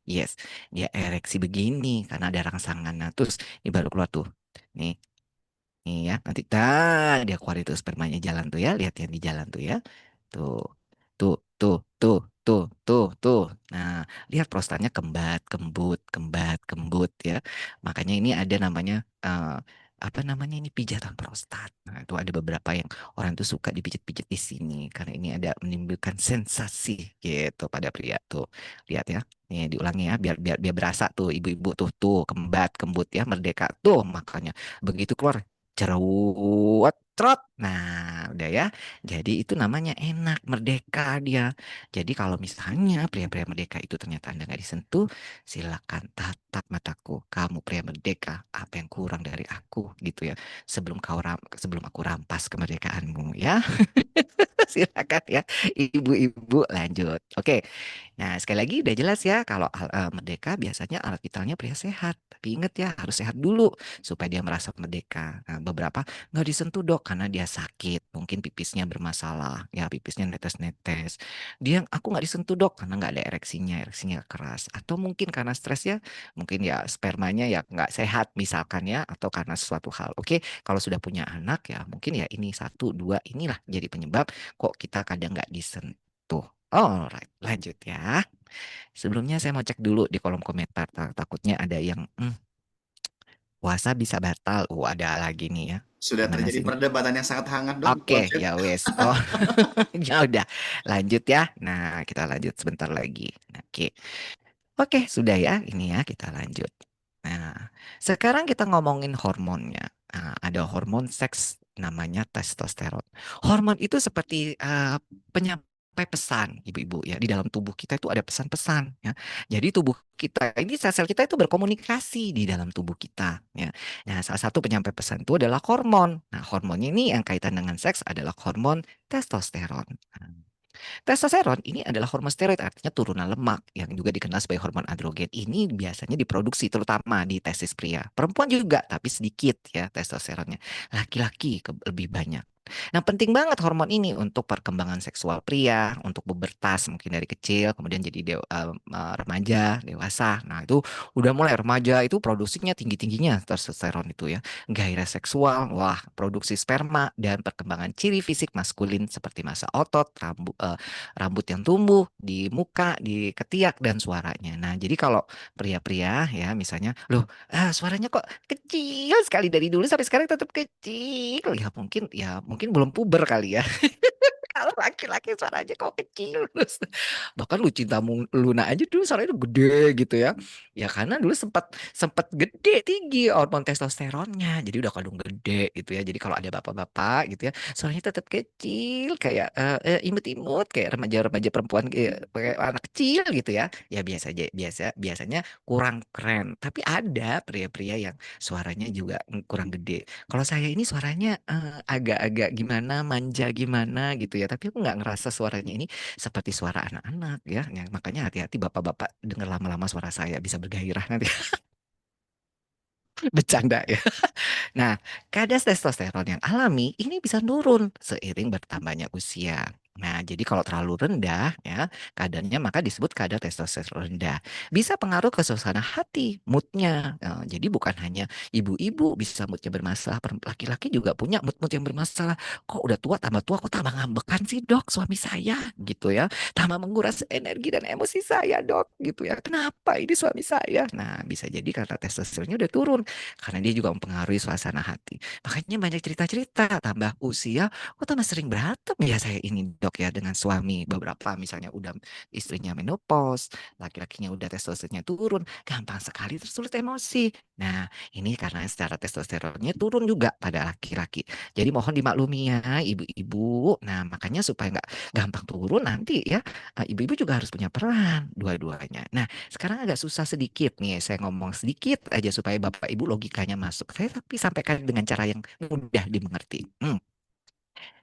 yes, dia ereksi begini karena ada rangsangan. Nah, terus ini baru keluar tuh. Nih, iya, nanti dia keluar itu spermanya jalan tuh ya, lihat yang di jalan tuh ya. Tuh, tuh, tuh, tuh, tuh, tuh, tuh. Nah, lihat prostatnya kembat, kembut, kembat, kembut ya. Makanya ini ada namanya apa namanya ini pijatan prostat. Nah, itu ada beberapa yang orang tuh suka dipijit-pijit di sini karena ini ada menimbulkan sensasi gitu pada pria tuh. Lihat ya. Nih diulangi ya biar biar biar berasa tuh ibu-ibu tuh kembat, kembut ya, merdeka tuh makanya begitu keluar cerewet trot. Nah, udah ya. Jadi itu namanya enak, merdeka dia. Jadi kalau misalnya pria-pria merdeka itu ternyata Anda nggak disentuh, silakan tatap mataku. Kamu pria merdeka, apa yang kurang dari aku gitu ya. Sebelum aku rampas kemerdekaanmu ya. Silakan ya, ibu-ibu lanjut. Oke. Nah, sekali lagi udah jelas ya kalau merdeka biasanya alat vitalnya pria sehat. Tapi ingat ya, harus sehat dulu supaya dia merasa merdeka. Nah, beberapa nggak disentuh dok karena dia sakit, mungkin pipisnya bermasalah, ya pipisnya netes-netes. Aku nggak disentuh dok karena nggak ada ereksinya keras. Atau mungkin karena stres ya, mungkin ya spermanya ya nggak sehat misalkan ya, atau karena sesuatu hal. Oke, kalau sudah punya anak ya mungkin ya ini satu dua inilah jadi penyebab kok kita kadang nggak disentuh. Alright, lanjut ya. Sebelumnya saya mau cek dulu di kolom komentar. Takutnya ada yang puasa bisa batal. Ada lagi nih ya. Sudah Gimana terjadi sih nih? perdebatan yang sangat hangat dong, Oke, Coach. ya wes. Oh, ya udah. Lanjut ya. Nah, kita lanjut sebentar lagi. Oke. Oke, sudah ya. Ini ya, kita lanjut. Nah, sekarang kita ngomongin hormonnya. Nah, ada hormon seks namanya testosteron. Hormon itu seperti penyampai pesan, ibu-ibu ya. Di dalam tubuh kita itu ada pesan-pesan ya. Jadi tubuh kita ini sel-sel kita itu berkomunikasi di dalam tubuh kita ya. Nah, salah satu penyampai pesan itu adalah hormon. Nah, hormonnya ini yang kaitan dengan seks adalah hormon testosteron. Nah, testosteron ini adalah hormon steroid, artinya turunan lemak yang juga dikenal sebagai hormon androgen. Ini biasanya diproduksi terutama di testis pria. Perempuan juga, tapi sedikit ya testosteronnya. Laki-laki lebih banyak. Nah, penting banget hormon ini untuk perkembangan seksual pria, untuk pubertas mungkin dari kecil, kemudian jadi remaja, dewasa. Nah, itu udah mulai remaja itu produksinya tinggi-tingginya testosteron itu ya. Gairah seksual, wah, produksi sperma dan perkembangan ciri fisik maskulin seperti massa otot, rambut yang tumbuh di muka, di ketiak dan suaranya. Nah, jadi kalau pria-pria ya misalnya, loh, suaranya kok kecil sekali dari dulu sampai sekarang tetap kecil. Ya mungkin belum puber kali ya. Kalau laki-laki suaranya kok kecil. Terus, bahkan Lucinta Luna aja dulu suaranya udah gede gitu ya. Ya karena dulu sempat sempat gede tinggi hormon testosteronnya. Jadi udah kandung gede gitu ya. Jadi kalau ada bapak-bapak gitu ya, suaranya tetap kecil kayak imut-imut kayak remaja-remaja perempuan kayak anak kecil gitu ya. Ya biasa aja biasanya kurang keren. Tapi ada pria-pria yang suaranya juga kurang gede. Kalau saya ini suaranya agak-agak gimana, manja gimana gitu ya. Tapi aku nggak ngerasa suaranya ini seperti suara anak-anak ya. Makanya hati-hati bapak-bapak dengar lama-lama suara saya bisa bergairah nanti. Bercanda ya. Nah, kadar testosteron yang alami ini bisa turun seiring bertambahnya usia. Nah, jadi kalau terlalu rendah ya kadarnya maka disebut kadar testosteron rendah. Bisa pengaruh ke suasana hati, moodnya. Jadi bukan hanya ibu-ibu bisa moodnya bermasalah, laki-laki juga punya mood-mood yang bermasalah. Kok udah tua tambah tua kok tambah ngambekan sih dok suami saya gitu ya. Tambah menguras energi dan emosi saya dok gitu ya. Kenapa ini suami saya? Nah, bisa jadi karena testosteronnya udah turun karena dia juga mempengaruhi suasana hati. Makanya banyak cerita-cerita, tambah usia, kok tambah sering berantem ya saya ini dok ya dengan suami. Beberapa misalnya udah istrinya menopause, laki-lakinya udah testosteronnya turun, gampang sekali tersulut emosi. Nah, ini karena secara testosteronnya turun juga pada laki-laki. Jadi mohon dimaklumi ya ibu-ibu. Nah, makanya supaya nggak gampang turun nanti ya, ibu-ibu juga harus punya peran dua-duanya. Nah, sekarang agak susah sedikit nih, saya ngomong sedikit aja supaya Bapak Ibu logikanya masuk. Saya tapi sampaikan dengan cara yang mudah dimengerti.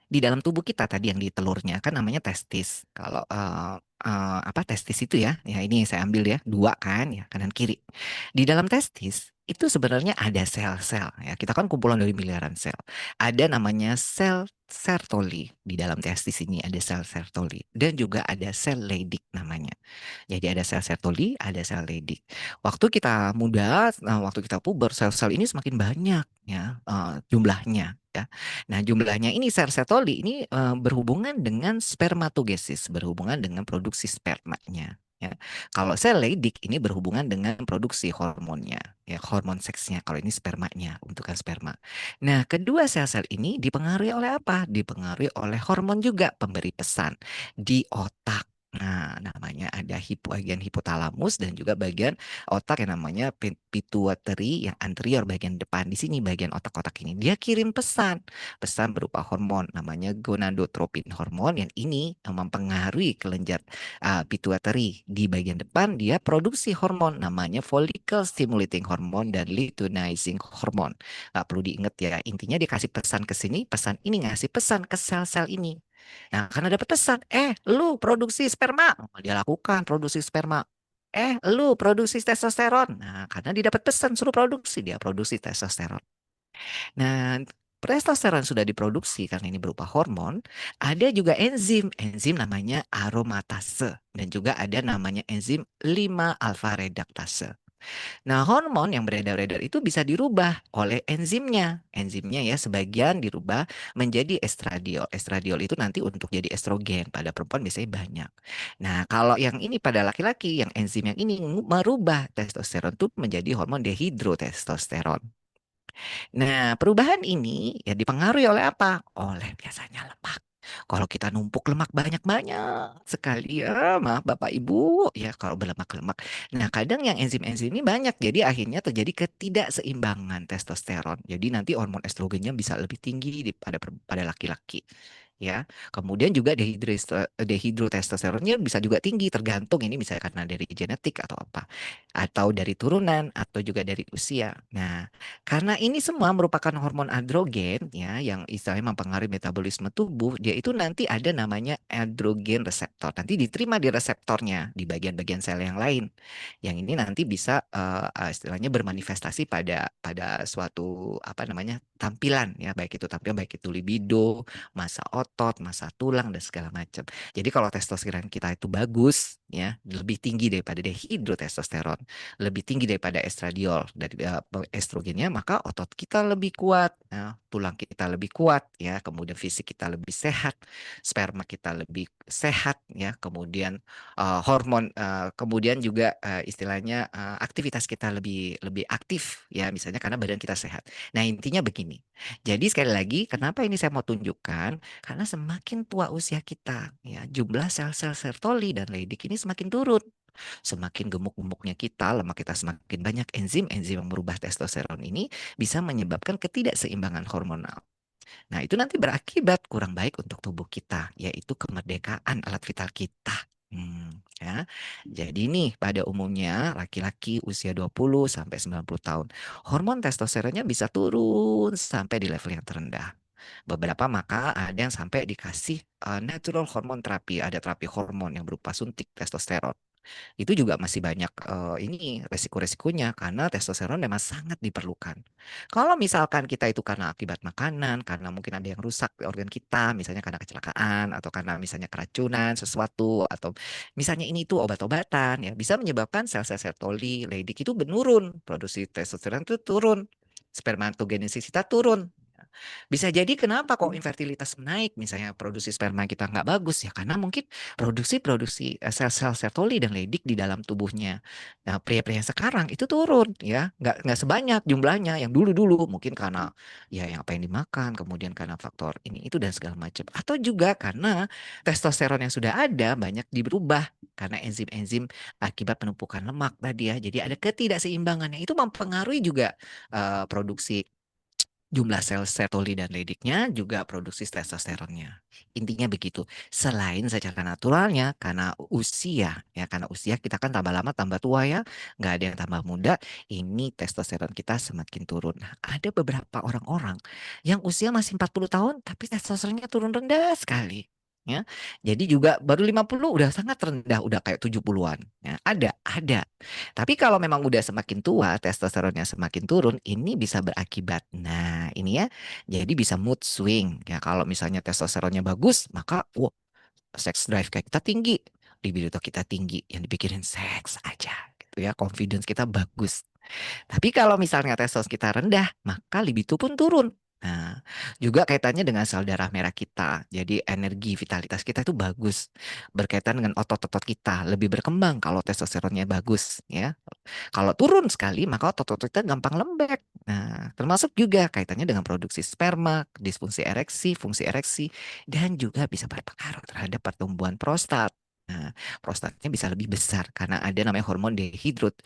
Di dalam tubuh kita tadi yang di telurnya kan namanya testis. Kalau apa testis itu ya, ya ini saya ambil ya dua kan ya kanan kiri. Di dalam testis itu sebenarnya ada sel-sel ya. Kita kan kumpulan dari miliaran sel. Ada namanya sel Sertoli di dalam testis ini ada sel Sertoli dan juga ada sel Leydig namanya. Jadi ada sel Sertoli, ada sel Leydig. Waktu kita muda, waktu kita puber, sel-sel ini semakin banyak ya jumlahnya ya. Nah, jumlahnya ini sel Sertoli ini berhubungan dengan spermatogenesis, berhubungan dengan produksi spermanya. Ya. Kalau sel Leydig ini berhubungan dengan produksi hormonnya, ya hormon seksnya. Kalau ini spermanya, untukan sperma. Nah, kedua sel-sel ini dipengaruhi oleh apa? Dipengaruhi oleh hormon juga pemberi pesan di otak. Nah, namanya ada bagian hipotalamus dan juga bagian otak yang namanya pituitary yang anterior bagian depan di sini bagian otak-otak ini dia kirim pesan berupa hormon namanya gonadotropin hormon yang ini mempengaruhi kelenjar pituitary di bagian depan dia produksi hormon namanya follicle stimulating hormone dan luteinizing hormone. Nggak perlu diingat ya intinya dia kasih pesan ke sini pesan ini ngasih pesan ke sel-sel ini. Nah, karena dapat pesan, lu produksi sperma. Dia lakukan produksi sperma. Lu produksi testosteron. Nah, karena dia dapat pesan suruh produksi, dia produksi testosteron. Nah, testosteron sudah diproduksi karena ini berupa hormon. Ada juga enzim, enzim namanya aromatase dan juga ada namanya enzim 5 alfa reduktase. Nah, hormon yang beredar-edar itu bisa dirubah oleh enzimnya. Enzimnya ya sebagian dirubah menjadi estradiol. Estradiol itu nanti untuk jadi estrogen. Pada perempuan biasanya banyak. Nah, kalau yang ini pada laki-laki, yang enzim yang ini merubah testosteron itu menjadi hormon dehidrotestosteron. Nah, perubahan ini ya dipengaruhi oleh apa? Oleh biasanya lemak. Kalau kita numpuk lemak banyak-banyak sekali ya, maaf Bapak Ibu, ya kalau berlemak-lemak. Nah, kadang yang enzim-enzim ini banyak, jadi akhirnya terjadi ketidakseimbangan testosteron. Jadi nanti hormon estrogennya bisa lebih tinggi pada laki-laki. Ya, kemudian juga dehidrotestosteronnya bisa juga tinggi, tergantung ini bisa karena dari genetik atau apa, atau dari turunan, atau juga dari usia. Nah, karena ini semua merupakan hormon androgen ya yang istilahnya mempengaruhi metabolisme tubuh, dia itu nanti ada namanya androgen reseptor. Nanti diterima di reseptornya di bagian-bagian sel yang lain. Yang ini nanti bisa istilahnya bermanifestasi pada suatu apa namanya tampilan ya, baik itu tampilan baik itu libido, massa otot, massa tulang dan segala macam. Jadi kalau testosteron kita itu bagus ya, lebih tinggi daripada dehidrotestosteron, lebih tinggi daripada estradiol dari estrogennya, maka otot kita lebih kuat, ya, tulang kita lebih kuat, ya, kemudian fisik kita lebih sehat, sperma kita lebih sehat, ya, kemudian hormon, kemudian juga istilahnya aktivitas kita lebih lebih aktif, ya, misalnya karena badan kita sehat. Nah, intinya begini. Jadi sekali lagi, kenapa ini saya mau tunjukkan? Karena semakin tua usia kita, ya, jumlah sel-sel Sertoli dan Leydig ini semakin turun. Semakin gemuk-gemuknya kita, lemak kita semakin banyak, enzim-enzim yang merubah testosteron ini bisa menyebabkan ketidakseimbangan hormonal. Nah, itu nanti berakibat kurang baik untuk tubuh kita, yaitu kemerdekaan alat vital kita. Ya. Jadi nih pada umumnya laki-laki usia 20 sampai 90 tahun, hormon testosteronnya bisa turun sampai di level yang terendah. Beberapa maka ada yang sampai dikasih natural hormone terapi, ada terapi hormon yang berupa suntik testosteron. Itu juga masih banyak ini resiko-resikonya karena testosteron memang sangat diperlukan. Kalau misalkan kita itu karena akibat makanan, karena mungkin ada yang rusak di organ kita, misalnya karena kecelakaan atau karena misalnya keracunan sesuatu atau misalnya ini itu obat-obatan ya bisa menyebabkan sel-sel Sertoli, Leydig itu menurun, produksi testosteron itu turun, spermatogenesis kita turun. Bisa jadi kenapa kok infertilitas naik, misalnya produksi sperma kita nggak bagus ya karena mungkin produksi-produksi sel-sel Sertoli dan Leydig di dalam tubuhnya. Nah, pria-pria yang sekarang itu turun ya, nggak sebanyak jumlahnya yang dulu-dulu mungkin karena ya yang apa yang dimakan, kemudian karena faktor ini itu dan segala macam, atau juga karena testosteron yang sudah ada banyak dirubah karena enzim-enzim akibat penumpukan lemak tadi ya. Jadi ada ketidakseimbangannya itu mempengaruhi juga produksi jumlah sel Sertoli dan Leydignya juga produksi testosteronnya. Intinya begitu. Selain secara naturalnya karena usia ya karena usia kita kan tambah lama tambah tua ya, nggak ada yang tambah muda. Ini testosteron kita semakin turun. Nah, ada beberapa orang-orang yang usia masih 40 tahun tapi testosteronnya turun rendah sekali. Ya, jadi juga baru 50 udah sangat rendah, udah kayak 70-an. Ya, ada. Tapi kalau memang udah semakin tua, testosteronnya semakin turun, ini bisa berakibat. Nah, ini ya, jadi bisa mood swing. Ya, kalau misalnya testosteronnya bagus, maka sex drive kayak kita tinggi, libido kita tinggi, yang dipikirin seks aja, gitu ya. Confidence kita bagus. Tapi kalau misalnya testosteron kita rendah, maka libido pun turun. Nah, juga kaitannya dengan sel darah merah kita. Jadi energi vitalitas kita itu bagus. Berkaitan dengan otot-otot kita, lebih berkembang kalau testosteronnya bagus, ya. Kalau turun sekali, maka otot-otot kita gampang lembek. Nah, termasuk juga kaitannya dengan produksi sperma, disfungsi ereksi, fungsi ereksi, dan juga bisa berpengaruh terhadap pertumbuhan prostat. Nah, prostatnya bisa lebih besar karena ada namanya hormon dehidrot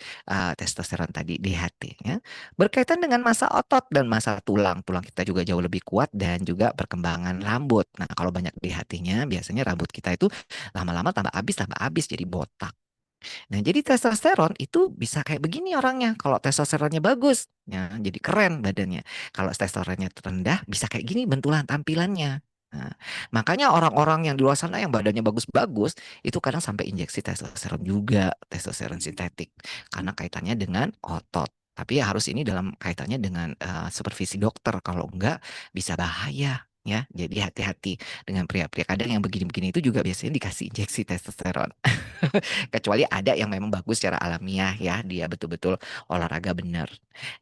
testosteron tadi, DHT, ya. Berkaitan dengan massa otot dan massa tulang. Tulang kita juga jauh lebih kuat dan juga perkembangan rambut. Nah, kalau banyak DHT-nya, biasanya rambut kita itu lama-lama tambah habis jadi botak. Nah, jadi testosteron itu bisa kayak begini orangnya. Kalau testosteronnya bagus, ya, jadi keren badannya. Kalau testosteronnya rendah, bisa kayak gini bentulan tampilannya. Nah, makanya orang-orang yang di luar sana yang badannya bagus-bagus, itu kadang sampai injeksi testosteron juga, testosteron sintetik. Karena kaitannya dengan otot. Tapi ya harus ini dalam kaitannya dengan supervisi dokter. Kalau enggak, bisa bahaya. Ya, jadi hati-hati dengan pria-pria kadang yang begini-begini itu juga biasanya dikasih injeksi testosteron. Kecuali ada yang memang bagus secara alamiah ya, dia betul-betul olahraga benar.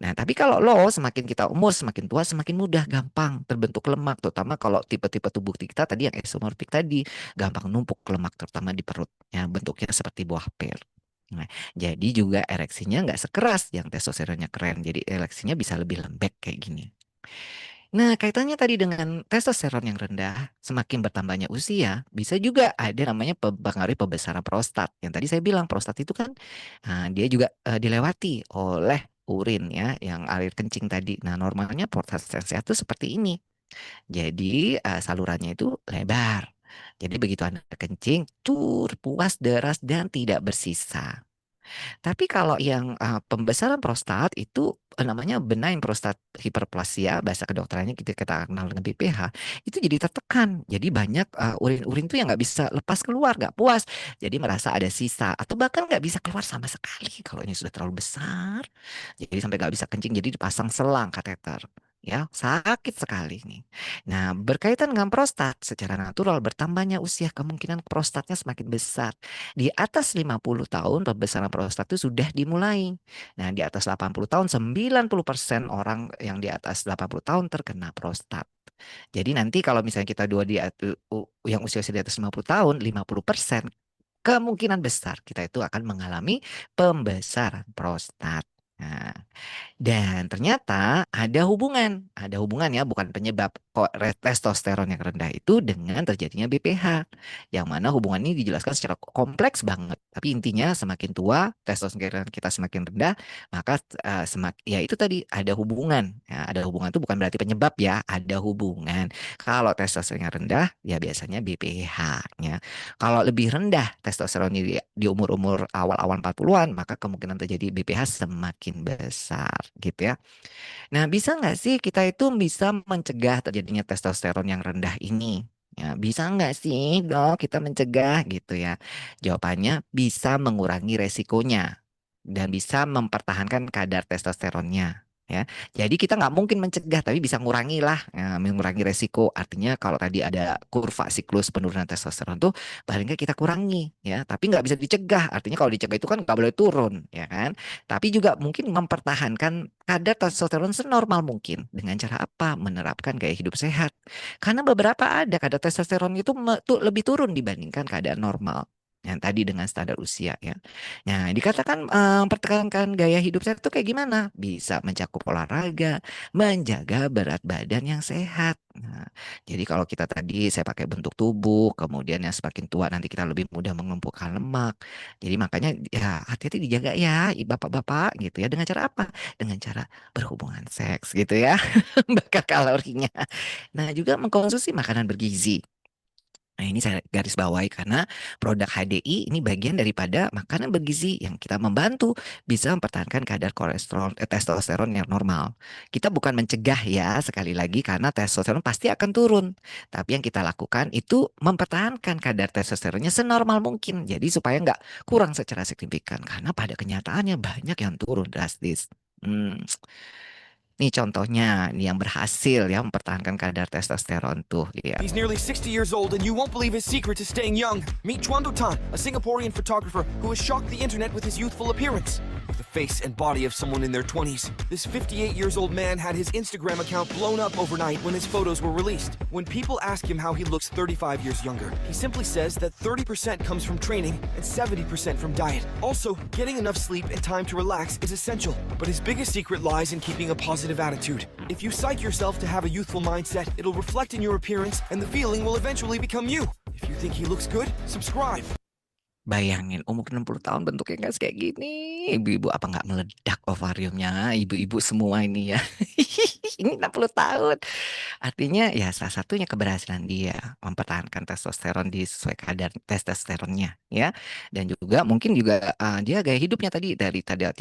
Nah, tapi kalau lo semakin kita umur semakin tua semakin mudah gampang terbentuk lemak, terutama kalau tipe-tipe tubuh kita tadi yang esomorfik tadi, gampang numpuk lemak terutama di perut. Ya, bentuknya seperti buah pir. Nah, jadi juga ereksinya nggak sekeras yang testosteronnya keren. Jadi ereksinya bisa lebih lembek kayak gini. Nah, kaitannya tadi dengan testosteron yang rendah, semakin bertambahnya usia, bisa juga ada namanya mempengaruhi pembesaran prostat. Yang tadi saya bilang prostat itu kan dia juga dilewati oleh urin ya, yang air kencing tadi. Nah, normalnya prostat yang sehat itu seperti ini. Jadi salurannya itu lebar. Jadi begitu Anda kencing, puas, deras dan tidak bersisa. Tapi kalau yang pembesaran prostat itu namanya benign prostat hiperplasia, bahasa kedokterannya kita kenal dengan BPH, itu jadi tertekan. Jadi banyak urin-urin tuh yang nggak bisa lepas keluar, nggak puas. Jadi merasa ada sisa atau bahkan nggak bisa keluar sama sekali kalau ini sudah terlalu besar. Jadi sampai nggak bisa kencing, jadi dipasang selang kateter. Ya, sakit sekali nih. Nah, berkaitan dengan prostat, secara natural bertambahnya usia kemungkinan prostatnya semakin besar. Di atas 50 tahun pembesaran prostat itu sudah dimulai. Nah, di atas 80 tahun 90% orang yang di atas 80 tahun terkena prostat. Jadi nanti kalau misalnya kita dua yang usia di atas 50 tahun, 50% kemungkinan besar kita itu akan mengalami pembesaran prostat. Nah, dan ternyata ada hubungan ya, bukan penyebab kok testosteron yang rendah itu dengan terjadinya BPH. Yang mana hubungan ini dijelaskan secara kompleks banget. Tapi intinya semakin tua, testosteron kita semakin rendah, maka ya itu tadi ada hubungan. Ya, ada hubungan itu bukan berarti penyebab ya, ada hubungan. Kalau testosteronnya rendah, ya biasanya BPH-nya. Kalau lebih rendah testosteron di umur-umur awal-awal 40-an, maka kemungkinan terjadi BPH semakin besar gitu ya. Nah, bisa nggak sih kita itu bisa mencegah terjadinya testosteron yang rendah ini? Ya, bisa nggak sih dok kita mencegah gitu ya? Jawabannya bisa mengurangi resikonya dan bisa mempertahankan kadar testosteronnya. Ya, jadi kita nggak mungkin mencegah, tapi bisa ngurangi lah, ya, mengurangi resiko. Artinya kalau tadi ada kurva siklus penurunan testosteron tuh, paling nggak kita kurangi, ya. Tapi nggak bisa dicegah. Artinya kalau dicegah itu kan nggak boleh turun, ya kan? Tapi juga mungkin mempertahankan kadar testosteron senormal mungkin. Dengan cara apa? Menerapkan gaya hidup sehat. Karena beberapa ada kadar testosteron itu tuh lebih turun dibandingkan keadaan normal. Yang tadi dengan standar usia ya. Nah, dikatakan mempertahankan gaya hidup sehat itu kayak gimana? Bisa mencakup olahraga, menjaga berat badan yang sehat. Nah, jadi kalau kita tadi saya pakai bentuk tubuh, kemudian yang semakin tua nanti kita lebih mudah mengumpulkan lemak. Jadi makanya ya hati-hati dijaga ya, bapak-bapak gitu ya. Dengan cara apa? Dengan cara berhubungan seks gitu ya, bakar kalorinya. Nah, juga mengkonsumsi makanan bergizi. Nah, ini saya garis bawahi karena produk HDI ini bagian daripada makanan bergizi yang kita membantu bisa mempertahankan kadar kolesterol, testosteron yang normal. Kita bukan mencegah ya, sekali lagi karena testosteron pasti akan turun. Tapi yang kita lakukan itu mempertahankan kadar testosteronnya senormal mungkin. Jadi supaya nggak kurang secara signifikan. Karena pada kenyataannya banyak yang turun drastis. Hmm. Nih contohnya, nih yang berhasil ya mempertahankan kadar testosteron tuh, lihat. He's nearly 60 years old, and you won't believe his secret to staying young. Meet Chwando Tan, a Singaporean photographer who has shocked the internet with his youthful appearance. With the face and body of someone in their 20s, this 58 years old man had his Instagram account blown up overnight when his photos were released. When people ask him how he looks 35 years younger, he simply says that 30% comes from training and 70% from diet. Also, getting enough sleep and time to relax is essential, but his biggest secret lies in keeping a positive attitude. If you psych yourself to have a youthful mindset, it'll reflect in your appearance, and the feeling will eventually become you. If you think he looks good, subscribe. Bayangin umur 60 tahun bentuknya nggak kayak gini. Ibu-ibu apa nggak meledak ovariumnya? Ibu-ibu semua ini ya. Ini 60 tahun. Artinya ya salah satunya keberhasilan dia mempertahankan testosteron di sesuai kadar testosteronnya ya. Dan juga mungkin juga dia gaya hidupnya tadi 30%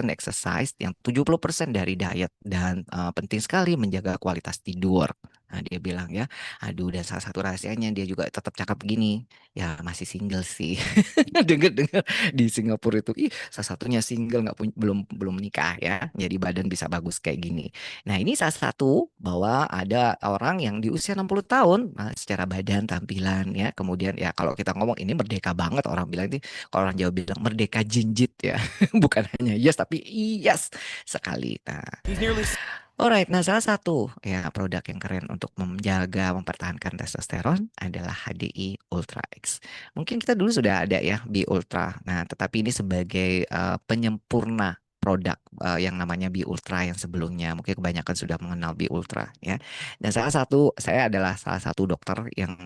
exercise, yang 70% dari diet dan penting sekali menjaga kualitas tidur. Nah, dia bilang ya, aduh dan salah satu rahasianya dia juga tetap cakep gini. Ya masih single sih. Dengar-dengar di Singapura itu, ih, salah satunya single nggak punya belum belum nikah ya. Jadi badan bisa bagus kayak gini. Nah, ini salah satu bahwa ada orang yang di usia 60 tahun secara badan, tampilan ya. Kemudian ya kalau kita ngomong ini merdeka banget, orang bilang ini, kalau orang Jawa bilang merdeka jinjit ya. Bukan hanya yes tapi yes sekali. Nah, He's nearly alright, nah salah satu ya produk yang keren untuk menjaga mempertahankan testosteron adalah HDI Ultra X. Mungkin kita dulu sudah ada ya B Ultra. Nah, tetapi ini sebagai penyempurna produk yang namanya B Ultra yang sebelumnya. Mungkin kebanyakan sudah mengenal B Ultra ya. Dan saya adalah salah satu dokter yang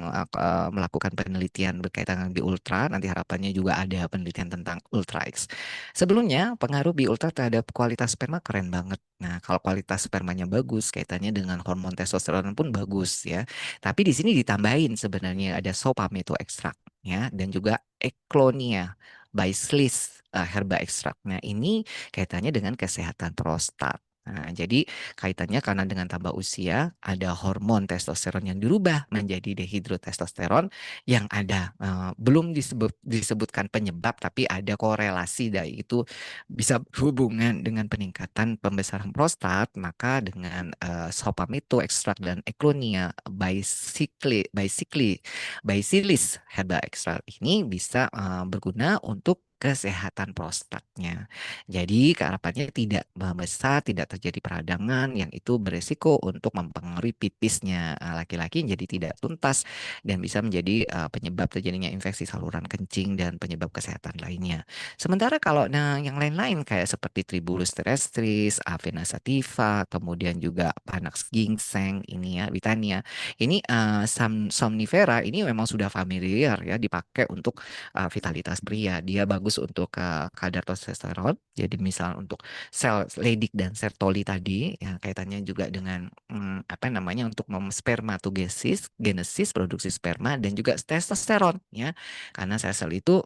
melakukan penelitian berkaitan dengan B Ultra. Nanti harapannya juga ada penelitian tentang Ultra X. Sebelumnya, pengaruh B Ultra terhadap kualitas sperma keren banget. Nah, kalau kualitas spermanya bagus, kaitannya dengan hormon testosteron pun bagus ya. Tapi di sini ditambahin sebenarnya ada sopameto ekstrak ya, dan juga eklonia bacillus herba ekstrak. Nah, ini kaitannya dengan kesehatan prostat. Nah, jadi kaitannya karena dengan tambah usia, ada hormon testosteron yang dirubah menjadi dehidrotestosteron yang ada belum disebutkan penyebab, tapi ada korelasi dari itu bisa berhubungan dengan peningkatan pembesaran prostat. Maka dengan sopameto ekstrak dan eklonia bacillus herba ekstrak ini bisa berguna untuk kesehatan prostatnya. Jadi harapannya tidak membesar, tidak terjadi peradangan yang itu beresiko untuk mempengaruhi pipisnya laki-laki jadi tidak tuntas dan bisa menjadi penyebab terjadinya infeksi saluran kencing dan penyebab kesehatan lainnya. Sementara kalau yang lain-lain kayak seperti Tribulus terrestris, Avena sativa, kemudian juga Panax ginseng ini ya, Witania. Ini somnifera ini memang sudah familiar ya dipakai untuk vitalitas pria. Dia bagus untuk kadar testosteron. Jadi misal untuk sel Leydig dan Sertoli tadi ya kaitannya juga dengan apa namanya untuk spermatogenesis, genesis produksi sperma dan juga testosteron ya. Karena sel-sel itu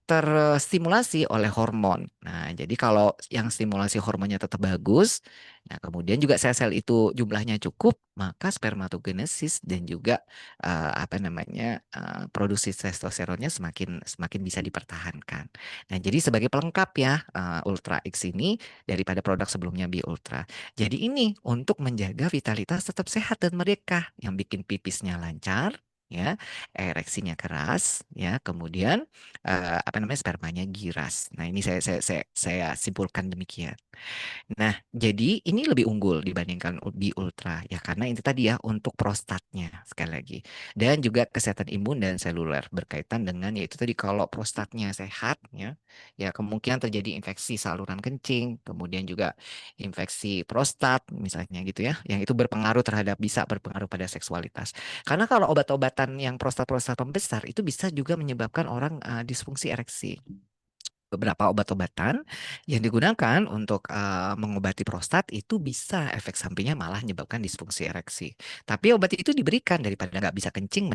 terstimulasi oleh hormon. Nah, jadi kalau yang stimulasi hormonnya tetap bagus, nah kemudian juga sel-sel itu jumlahnya cukup, maka spermatogenesis dan juga apa namanya produksi testosteronnya semakin semakin bisa dipertahankan. Nah, jadi sebagai pelengkap ya Ultra X ini daripada produk sebelumnya Bi Ultra. Jadi ini untuk menjaga vitalitas tetap sehat dan mereka yang bikin pipisnya lancar ya, ereksinya keras ya, kemudian apa namanya spermanya giras. Nah, ini saya simpulkan demikian. Nah, jadi ini lebih unggul dibandingkan Bi Ultra ya karena itu tadi ya untuk prostatnya sekali lagi dan juga kesehatan imun dan seluler berkaitan dengan yaitu tadi kalau prostatnya sehat ya kemungkinan terjadi infeksi saluran kencing, kemudian juga infeksi prostat misalnya gitu ya yang itu bisa berpengaruh pada seksualitas. Karena kalau obat-obatan yang prostat-prostat pembesar itu bisa juga menyebabkan orang disfungsi ereksi. Beberapa obat-obatan yang digunakan untuk mengobati prostat itu bisa efek sampingnya malah menyebabkan disfungsi ereksi. Tapi obat itu diberikan daripada nggak bisa kencing,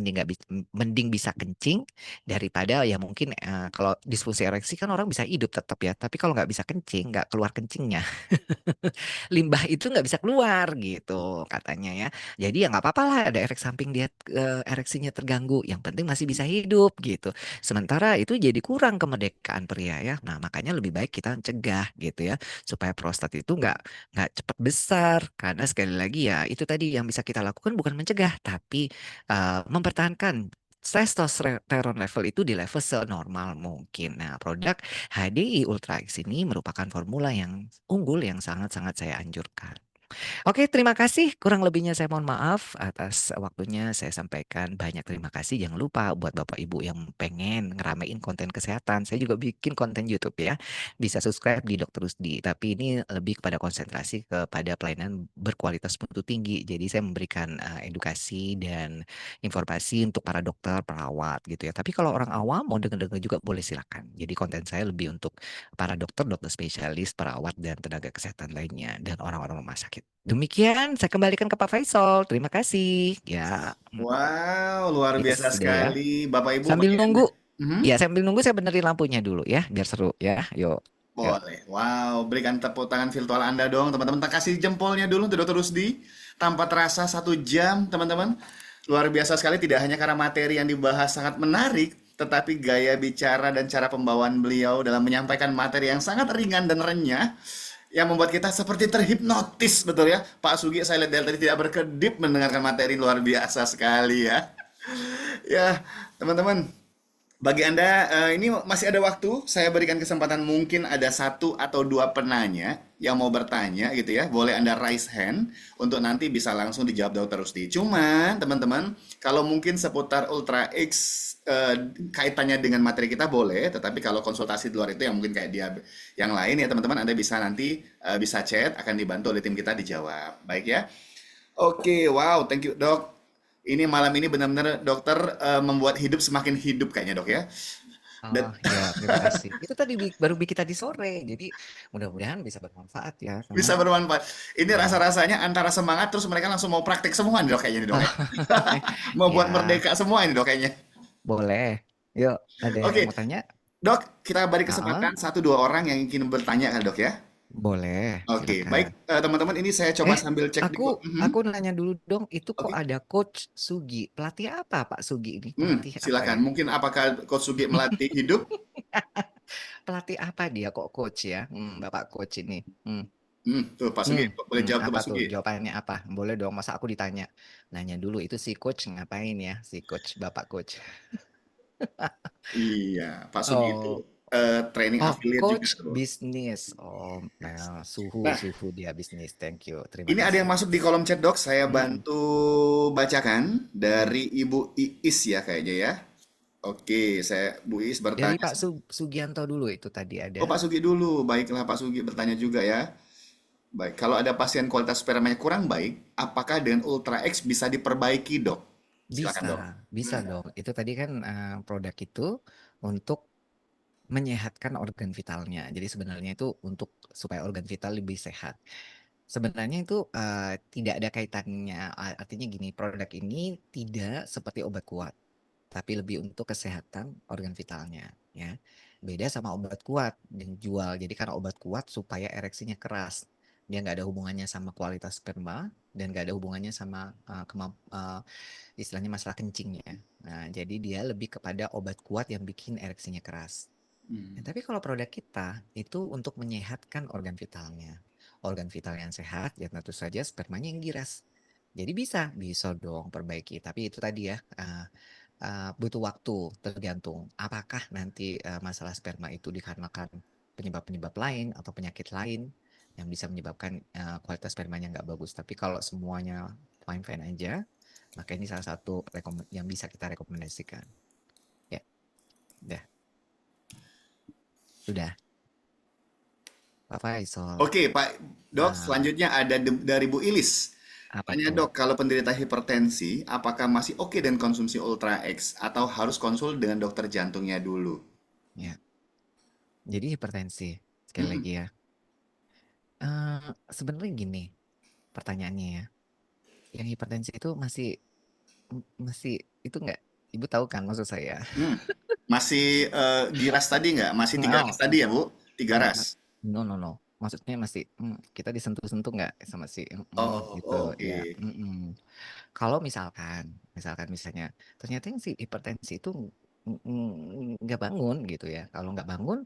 mending bisa kencing daripada ya mungkin kalau disfungsi ereksi kan orang bisa hidup tetap ya. Tapi kalau nggak bisa kencing, nggak keluar kencingnya, limbah itu nggak bisa keluar gitu katanya ya. Jadi ya nggak apa-apa lah ada efek samping dia ereksinya terganggu. Yang penting masih bisa hidup gitu. Sementara itu jadi kurang kemerdekaan pria ya. Nah makanya lebih baik kita cegah gitu ya supaya prostat itu nggak cepat besar karena sekali lagi ya itu tadi yang bisa kita lakukan bukan mencegah tapi mempertahankan testosteron level itu di level senormal mungkin. Nah, produk HDI Ultra X ini merupakan formula yang unggul yang sangat-sangat saya anjurkan. Oke, terima kasih. Kurang lebihnya saya mohon maaf atas waktunya saya sampaikan. Banyak terima kasih. Jangan lupa buat Bapak Ibu yang pengen ngeramein konten kesehatan. Saya juga bikin konten YouTube ya. Bisa subscribe di Dokter Rusdi. Tapi ini lebih kepada konsentrasi kepada pelayanan berkualitas mutu tinggi. Jadi saya memberikan edukasi dan informasi untuk para dokter, perawat gitu ya. Tapi kalau orang awam mau dengar-dengar juga boleh silakan. Jadi konten saya lebih untuk para dokter, dokter spesialis, perawat, dan tenaga kesehatan lainnya, dan orang-orang rumah sakit. Demikian, saya kembalikan ke Pak Faisal. Terima kasih. Ya, Wow, luar yes, biasa sudah ya. sekali. Bapak Ibu Sambil bagi Anda. nunggu, Mhm. ya sambil nunggu saya benerin lampunya dulu ya, biar seru ya. Yuk, yuk. Boleh. Wow, berikan tepuk tangan virtual Anda dong, teman-teman. Kasih jempolnya dulu untuk Dokter Rusdi. Tanpa terasa 1 jam, teman-teman. Luar biasa sekali, tidak hanya karena materi yang dibahas sangat menarik, tetapi gaya bicara dan cara pembawaan beliau dalam menyampaikan materi yang sangat ringan dan renyah, yang membuat kita seperti terhipnotis, betul ya? Pak Sugi, saya lihat dari tadi tidak berkedip mendengarkan materi luar biasa sekali ya. Ya, teman-teman. Bagi Anda, ini masih ada waktu. Saya berikan kesempatan mungkin ada 1 atau 2 penanya yang mau bertanya gitu ya. Boleh Anda raise hand untuk nanti bisa langsung dijawab Dokter Rusdi. Cuman, teman-teman, kalau mungkin seputar Ultra X kaitannya dengan materi kita boleh. Tetapi kalau konsultasi di luar itu yang mungkin kayak dia yang lain ya teman-teman, Anda bisa nanti bisa chat, akan dibantu oleh tim kita dijawab. Baik ya. Oke, wow, thank you dok. Ini malam ini benar-benar dokter membuat hidup semakin hidup kayaknya dok ya. Dan Oh ya, terima kasih. Itu tadi baru bikin tadi sore, jadi mudah-mudahan bisa bermanfaat ya, karena bisa bermanfaat. Ini ya, rasa-rasanya antara semangat terus mereka langsung mau praktek semua nih dok kayaknya nih dok ya. Mau buat ya merdeka semua ini dok kayaknya. boleh. Yuk, ada yang Oke, mau tanya? dok, kita beri Ah, kesempatan 1 2 orang yang ingin bertanya kan dok ya. boleh, Oke, baik silakan. teman-teman ini saya coba Eh, sambil cek di aku kok. aku nanya dulu dong, itu kok Oke. ada Coach Sugi? Pelatih apa Pak Sugi ini? Pelatih apa Silakan. ya? Mungkin apakah Coach Sugi melatih hidup? Pelatih apa dia kok coach ya? Bapak coach ini. Tuh Pak Sugi, boleh jawab tuh Apa Pak tuh? Sugi. Jawabannya apa? Boleh dong, masa aku ditanya. Nanya dulu itu si coach ngapain ya? Si coach, Bapak coach. Iya, Pak Sugi itu Oh, training oh, affiliate juga coach tuh. bisnis. Oh, nah, suhu, Nah, suhu dia bisnis. Thank you. Terima ini ada yang kasih. masuk di kolom chat dok, saya Mm-mm, bantu bacakan mm. dari Ibu Iis ya kayaknya ya. Oke, Bu Iis Dari bertanya. Pak Sugianto dulu itu tadi ada. Oh Pak Sugi dulu, baiklah Pak Sugi bertanya juga ya. Baik, kalau ada pasien kualitas spermanya kurang baik, apakah dengan Ultra X bisa diperbaiki dok? Silakan dok. Bisa Hmm. dong. Itu tadi kan produk itu untuk menyehatkan organ vitalnya. Jadi sebenarnya itu untuk supaya organ vital lebih sehat. Sebenarnya itu tidak ada kaitannya. Artinya gini, produk ini tidak seperti obat kuat, tapi lebih untuk kesehatan organ vitalnya, ya. Beda sama obat kuat yang jual. Jadi karena obat kuat supaya ereksinya keras. Dia nggak ada hubungannya sama kualitas sperma dan nggak ada hubungannya sama istilahnya masalah kencingnya. Nah, jadi dia lebih kepada obat kuat yang bikin ereksinya keras. Nah, Hmm. tapi kalau produk kita itu untuk menyehatkan organ vitalnya. Organ vital yang sehat, ya tentu saja spermanya yang giras. Jadi bisa dong perbaiki. Tapi itu tadi ya, butuh waktu, tergantung. Apakah nanti masalah sperma itu dikarenakan penyebab-penyebab lain atau penyakit lain yang bisa menyebabkan kualitas spermanya nggak bagus. Tapi kalau semuanya fine-fine aja, maka ini salah satu yang bisa kita rekomendasikan. Ya, udah, sudah. Pak Faisal. Oke Pak dok, Nah, selanjutnya ada dari Bu Ilis. apa Tanya tuh? dok, kalau penderita hipertensi, apakah masih oke dengan konsumsi Ultra X atau harus konsul dengan dokter jantungnya dulu? Ya, jadi hipertensi. Sekali Mm-mm. lagi ya. Sebenarnya gini pertanyaannya ya. Yang hipertensi itu masih itu enggak? Ibu tahu kan maksud saya? Hmm. Masih giras tadi nggak? Masih tiga ras Oh, tadi ya Bu? Tiga enggak. ras. No, no, no. Maksudnya masih kita disentuh-sentuh nggak sama si Oh, gitu oke. ya. Kalau misalnya ternyata yang si hipertensi itu nggak bangun gitu ya. Kalau nggak bangun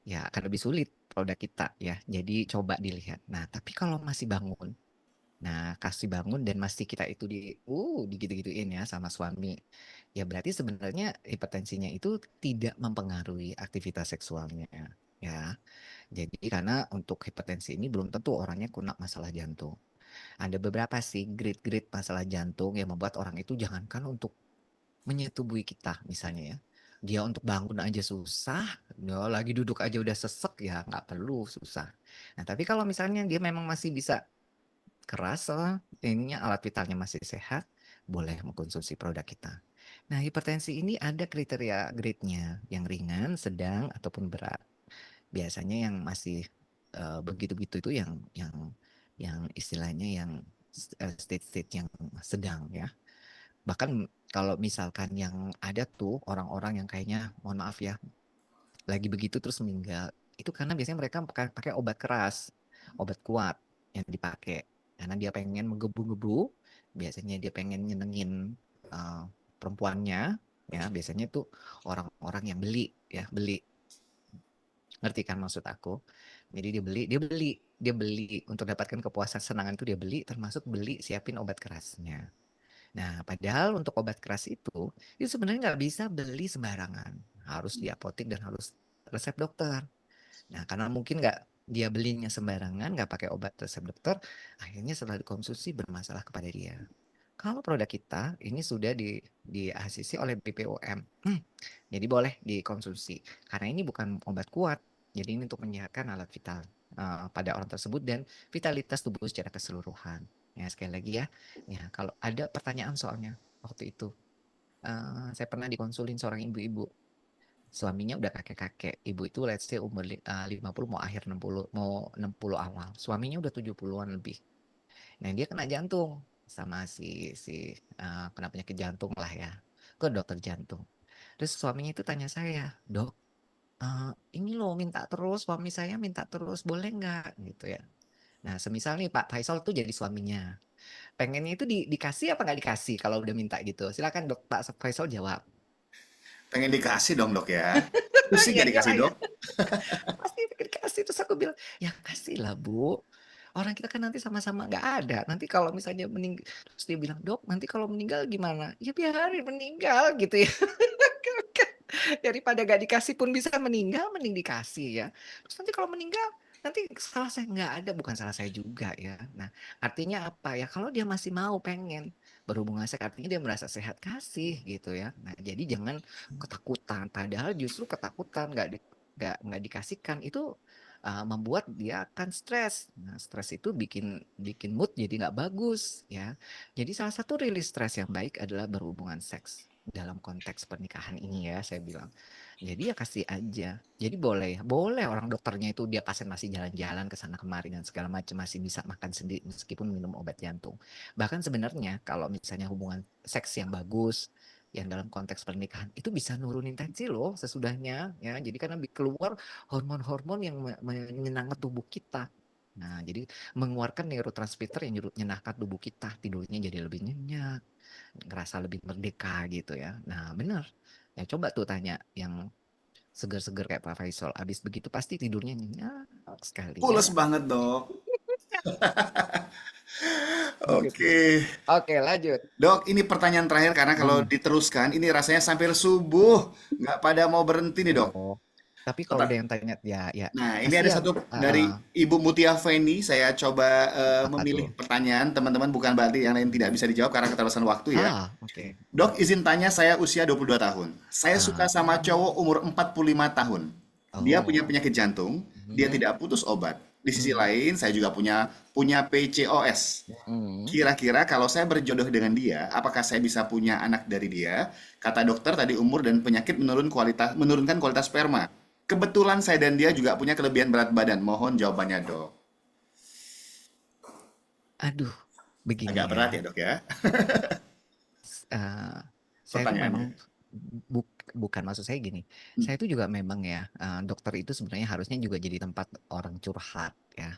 ya akan lebih sulit produk kita ya. Jadi coba dilihat. Nah, tapi kalau masih bangun, nah kasih bangun dan masih kita itu digitu-gituin ya sama suami. Ya berarti sebenarnya hipertensinya itu tidak mempengaruhi aktivitas seksualnya ya. Jadi karena untuk hipertensi ini belum tentu orangnya kena masalah jantung. Ada beberapa sih grade-grade masalah jantung yang membuat orang itu jangankan untuk menyetubuhi kita misalnya ya. Dia untuk bangun aja susah, dia lagi duduk aja udah sesek ya nggak perlu susah. Nah tapi kalau misalnya dia memang masih bisa keras, ininya alat vitalnya masih sehat, boleh mengkonsumsi produk kita. Nah hipertensi ini ada kriteria grade-nya yang ringan, sedang ataupun berat. Biasanya yang masih begitu-begitu itu yang istilahnya yang stage-stage yang sedang ya. Bahkan kalau misalkan yang ada tuh orang-orang yang kayaknya mohon maaf ya, lagi begitu terus meninggal, itu karena biasanya mereka pakai obat keras, obat kuat yang dipakai. Karena dia pengen menggebu-gebu, biasanya dia pengen nyenengin eh, perempuannya, ya biasanya tuh orang-orang yang beli ya, beli. Ngerti kan maksud aku? Jadi dia beli untuk dapatkan kepuasan senangan itu dia beli, termasuk beli siapin obat kerasnya. Nah, padahal untuk obat keras itu sebenarnya nggak bisa beli sembarangan. Harus di apotek dan harus resep dokter. Nah, karena mungkin nggak dia belinya sembarangan, nggak pakai obat resep dokter, akhirnya setelah dikonsumsi bermasalah kepada dia. Kalau produk kita ini sudah di ACC oleh BPOM, jadi boleh dikonsumsi. Karena ini bukan obat kuat, jadi ini untuk menyehatkan alat vital pada orang tersebut dan vitalitas tubuh secara keseluruhan. Ya sekali lagi ya kalau ada pertanyaan soalnya waktu itu, saya pernah dikonsulin seorang ibu-ibu, suaminya udah kakek-kakek, ibu itu let's say umur 50 mau akhir 60, mau 60 awal, suaminya udah 70-an lebih. Nah, dia kena jantung sama kena penyakit jantung lah ya. Ke dokter jantung. Terus suaminya itu tanya saya, "Dok, ini loh minta terus, suami saya minta terus, boleh nggak?" Gitu ya. Nah, semisal nih Pak Faisal tuh jadi suaminya. Pengennya itu dikasih apa nggak dikasih kalau udah minta gitu? Silakan Dok Pak Faisal jawab. Pengen dikasih dong dok ya. Pusing Iya nggak iya dikasih iya. dok? Pasti dikasih. Terus aku bilang, ya kasih lah Bu. Orang kita kan nanti sama-sama nggak ada. Nanti kalau misalnya meninggal, terus dia bilang, dok nanti kalau meninggal gimana? Ya biarin meninggal gitu ya. Daripada gak dikasih pun bisa meninggal, mending dikasih ya. Terus nanti kalau meninggal, nanti salah saya nggak ada, bukan salah saya juga ya. Nah, artinya apa ya? Kalau dia masih mau pengen berhubungan seks, artinya dia merasa sehat, kasih gitu ya. Nah, jadi jangan ketakutan. Padahal justru ketakutan nggak dikasihkan itu membuat dia akan stres. Nah, stres itu bikin bikin mood jadi nggak bagus ya. Jadi salah satu rilis stres yang baik adalah berhubungan seks dalam konteks pernikahan ini ya saya bilang. Jadi ya kasih aja. Jadi boleh, boleh orang dokternya itu dia pasien masih jalan-jalan ke sana kemari dan segala macam masih bisa makan sendiri meskipun minum obat jantung. Bahkan sebenarnya kalau misalnya hubungan seks yang bagus yang dalam konteks pernikahan itu bisa nurunin tensi loh sesudahnya ya. Jadi karena keluar hormon-hormon yang menyenangkan tubuh kita. Nah, jadi mengeluarkan neurotransmitter yang menyenangkan tubuh kita, tidurnya jadi lebih nyenyak, ngerasa lebih merdeka gitu ya. Nah, benar. Ya coba tuh tanya yang seger-seger kayak Pak Faisal. Abis begitu pasti tidurnya nyenyak sekali Pules ya. banget, Dok. Gitu. Oke. Oke, lanjut. Dok, ini pertanyaan terakhir karena kalau Hmm. diteruskan ini rasanya sampai subuh. Nggak pada mau berhenti nih, Dok. Oh, tapi kalau Tetap. udah yang tanya ya Nah, ini ada kasihan. satu dari Ibu Mutia Feni. Saya coba Apa tuh? memilih pertanyaan. Teman-teman bukan berarti yang lain tidak bisa dijawab karena keterbatasan waktu ya. Oke. Dok, izin tanya saya usia 22 tahun. Saya suka Ah, sama cowok umur 45 tahun. Dia punya oh. penyakit jantung, dia Mhm. tidak putus obat. Di sisi Mhm. lain, saya juga punya punya PCOS. Mhm. Kira-kira kalau saya berjodoh dengan dia, apakah saya bisa punya anak dari dia? Kata dokter tadi umur dan penyakit menurunkan kualitas sperma. Kebetulan saya dan dia juga punya kelebihan berat badan. Mohon jawabannya, Dok. Aduh, begini Agak berat ya, ya. Dok ya, eh, saya itu pertanyaannya. memang bukan maksud saya gini. Saya itu juga memang ya dokter itu sebenarnya harusnya juga jadi tempat orang curhat ya.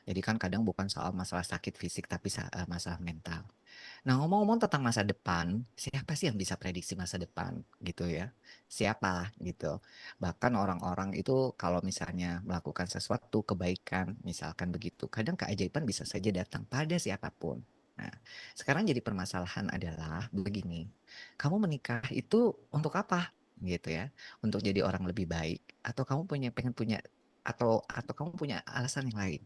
Jadi kan kadang bukan soal masalah sakit fisik tapi masalah mental. Nah, ngomong-ngomong tentang masa depan, siapa sih yang bisa prediksi masa depan gitu ya? Siapa gitu. Bahkan orang-orang itu kalau misalnya melakukan sesuatu kebaikan, misalkan begitu, kadang keajaiban bisa saja datang pada siapapun. Nah, sekarang jadi permasalahan adalah begini. Kamu menikah itu untuk apa? Gitu ya. Untuk jadi orang lebih baik atau kamu pengen punya atau kamu punya alasan yang lain?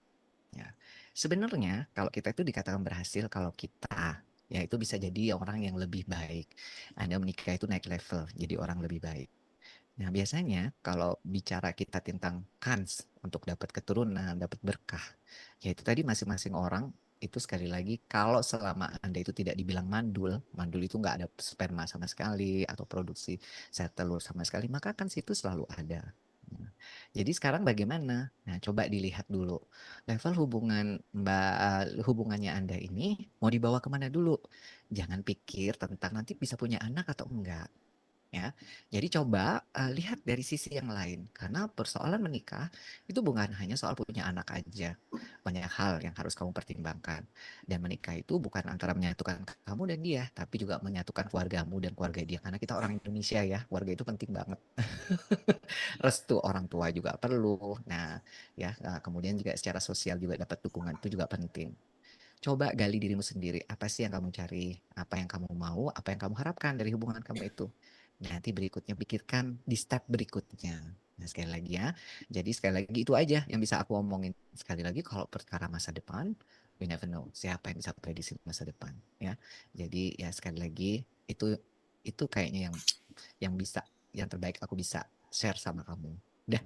Ya. Sebenarnya kalau kita itu dikatakan berhasil kalau kita ya itu bisa jadi orang yang lebih baik. Anda menikah itu naik level jadi orang lebih baik. Nah, biasanya kalau bicara kita tentang kans untuk dapat keturunan, dapat berkah, yaitu tadi masing-masing orang itu sekali lagi kalau selama Anda itu tidak dibilang mandul, mandul itu nggak ada sperma sama sekali atau produksi sel telur sama sekali, maka kan situ selalu ada. Nah, jadi sekarang bagaimana? Nah, coba dilihat dulu level hubungannya Anda ini mau dibawa kemana dulu. Jangan pikir tentang nanti bisa punya anak atau enggak ya. Jadi coba lihat dari sisi yang lain karena persoalan menikah itu bukan hanya soal punya anak aja. Banyak hal yang harus kamu pertimbangkan. Dan menikah itu bukan antara menyatukan kamu dan dia, tapi juga menyatukan keluargamu dan keluarga dia karena kita orang Indonesia ya, keluarga itu penting banget. Restu orang tua juga perlu. Nah, ya kemudian juga secara sosial juga dapat dukungan itu juga penting. Coba gali dirimu sendiri. Apa sih yang kamu cari? Apa yang kamu mau? Apa yang kamu harapkan dari hubungan kamu itu? Nanti berikutnya pikirkan di step berikutnya. Nah, sekali lagi ya. Jadi sekali lagi itu aja yang bisa aku omongin. Sekali lagi kalau perkara masa depan, we never know siapa yang bisa prediksi masa depan ya. Jadi ya sekali lagi itu kayaknya yang bisa yang terbaik aku bisa share sama kamu. Udah.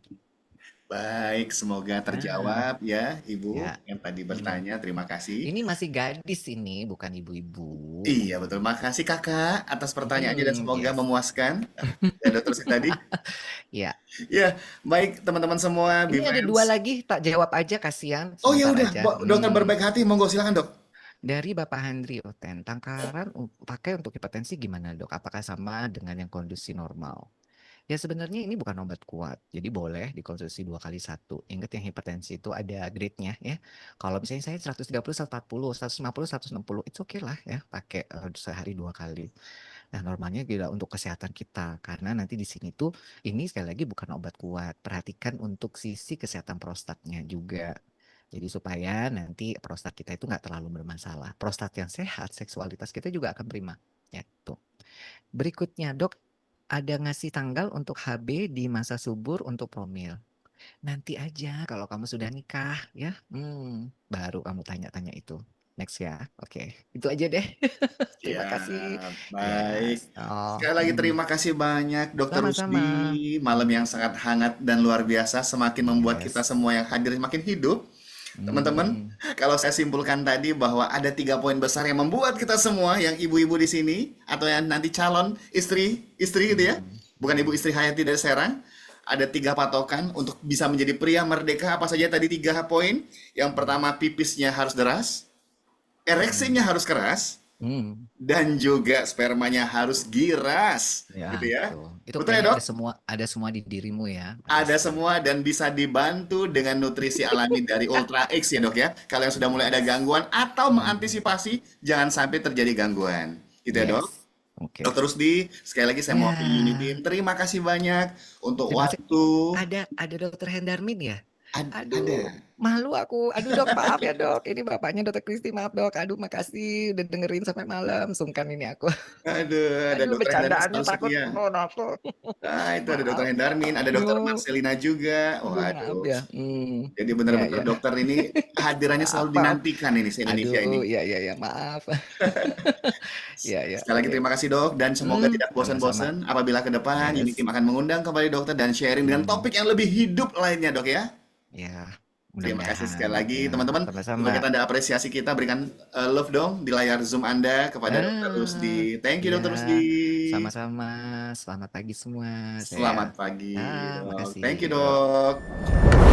Baik, semoga Nah, terjawab ya, Ibu ya. yang tadi Hmm. bertanya. Terima kasih. Ini masih gadis ini, bukan ibu-ibu. Iya, betul. Makasih Kakak atas pertanyaannya dan semoga Yes. memuaskan. Ya, dokter Siti tadi. Ya. Ya, baik teman-teman semua, Ini ada dua Bivens. lagi, tak jawab aja, kasihan. Oh ya Sebentar udah, aja. dokter berbaik hati, monggo silakan dok. Dari Bapak Handri Oten, tangkaran pakai untuk hipertensi gimana dok? Apakah sama dengan yang kondisi normal? Ya sebenarnya ini bukan obat kuat, jadi boleh dikonsumsi 2 kali 1. Ingat yang hipertensi itu ada grade-nya ya. Kalau misalnya saya 130, 140, 150, 160, itu oke lah ya, pakai sehari 2 kali. Nah normalnya tidak untuk kesehatan kita, karena nanti di sini tuh ini sekali lagi bukan obat kuat. Perhatikan untuk sisi kesehatan prostatnya juga. Jadi supaya nanti prostat kita itu nggak terlalu bermasalah. Prostat yang sehat, seksualitas kita juga akan prima. Ya, tuh. Berikutnya dok, ada ngasih tanggal untuk HB di masa subur untuk promil. Nanti aja kalau kamu sudah nikah ya, baru kamu tanya-tanya itu. Next ya, oke. Itu aja deh. Terima kasih. Ya, Ya, baik. oh, Sekali lagi terima kasih banyak Dokter sama-sama. Rusdi. Malam yang sangat hangat dan luar biasa, semakin membuat kita Yes. semua yang hadir makin hidup. Teman-teman, kalau saya simpulkan tadi bahwa ada 3 poin besar yang membuat kita semua yang ibu-ibu di sini atau yang nanti calon istri gitu ya, bukan ibu istri Hayati dari Serang, ada 3 patokan untuk bisa menjadi pria merdeka. Apa saja tadi 3 poin? Yang pertama, pipisnya harus deras, ereksinya harus keras, Hmm, dan juga spermanya harus giras, ya, gitu ya. betul. Itu Betul ya, kayaknya Dok? ada semua di dirimu ya. Ada semua dan bisa dibantu dengan nutrisi alami dari Ultra X ya, Dok ya. Kalau yang sudah mulai ada gangguan atau mengantisipasi jangan sampai terjadi gangguan. Gitu ya, Dok. Yes. Oke. Dokter Rusdi, sekali lagi saya mau Ya, ingin terima kasih banyak untuk terima kasih. waktu. Ada Dokter Hendarmin ya? Ada. Aduh, malu aku. Aduh dok, maaf ya dok. Ini bapaknya Dokter Kristi, maaf dok. Aduh, makasih udah dengerin sampai malam. Sungkan ini aku. Aduh, ada Aduh, Dokter Hendarmin bercandaannya selalu takut setia. mohon aku. Nah, itu ada Dokter Maaf. Hendarmin, ada Dokter Aduh, Marcelina juga. aduh maaf Waduh. ya. Jadi Ya benar-benar ya. dokter ini hadirannya Maaf selalu maaf. dinantikan ini se-Indonesia Aduh, ini. ya ya ya, maaf. Ya ya, Sekali lagi oke. terima kasih dok dan semoga tidak Sama-sama. bosan-bosan apabila ke depan Yes. Unity akan mengundang kembali dokter dan sharing dengan topik yang lebih hidup lainnya dok ya. Ya, Terima kasih mudah-mudahan. sekali lagi Ya, teman-teman. sama-sama. Sebagai tanda apresiasi kita berikan love dong di layar Zoom Anda kepada Dokter Rusdi. Thank you Dokter Ya, Rusdi. sama-sama. Selamat pagi semua. Selamat Saya, pagi dok. makasih. Thank you Yuk. dok.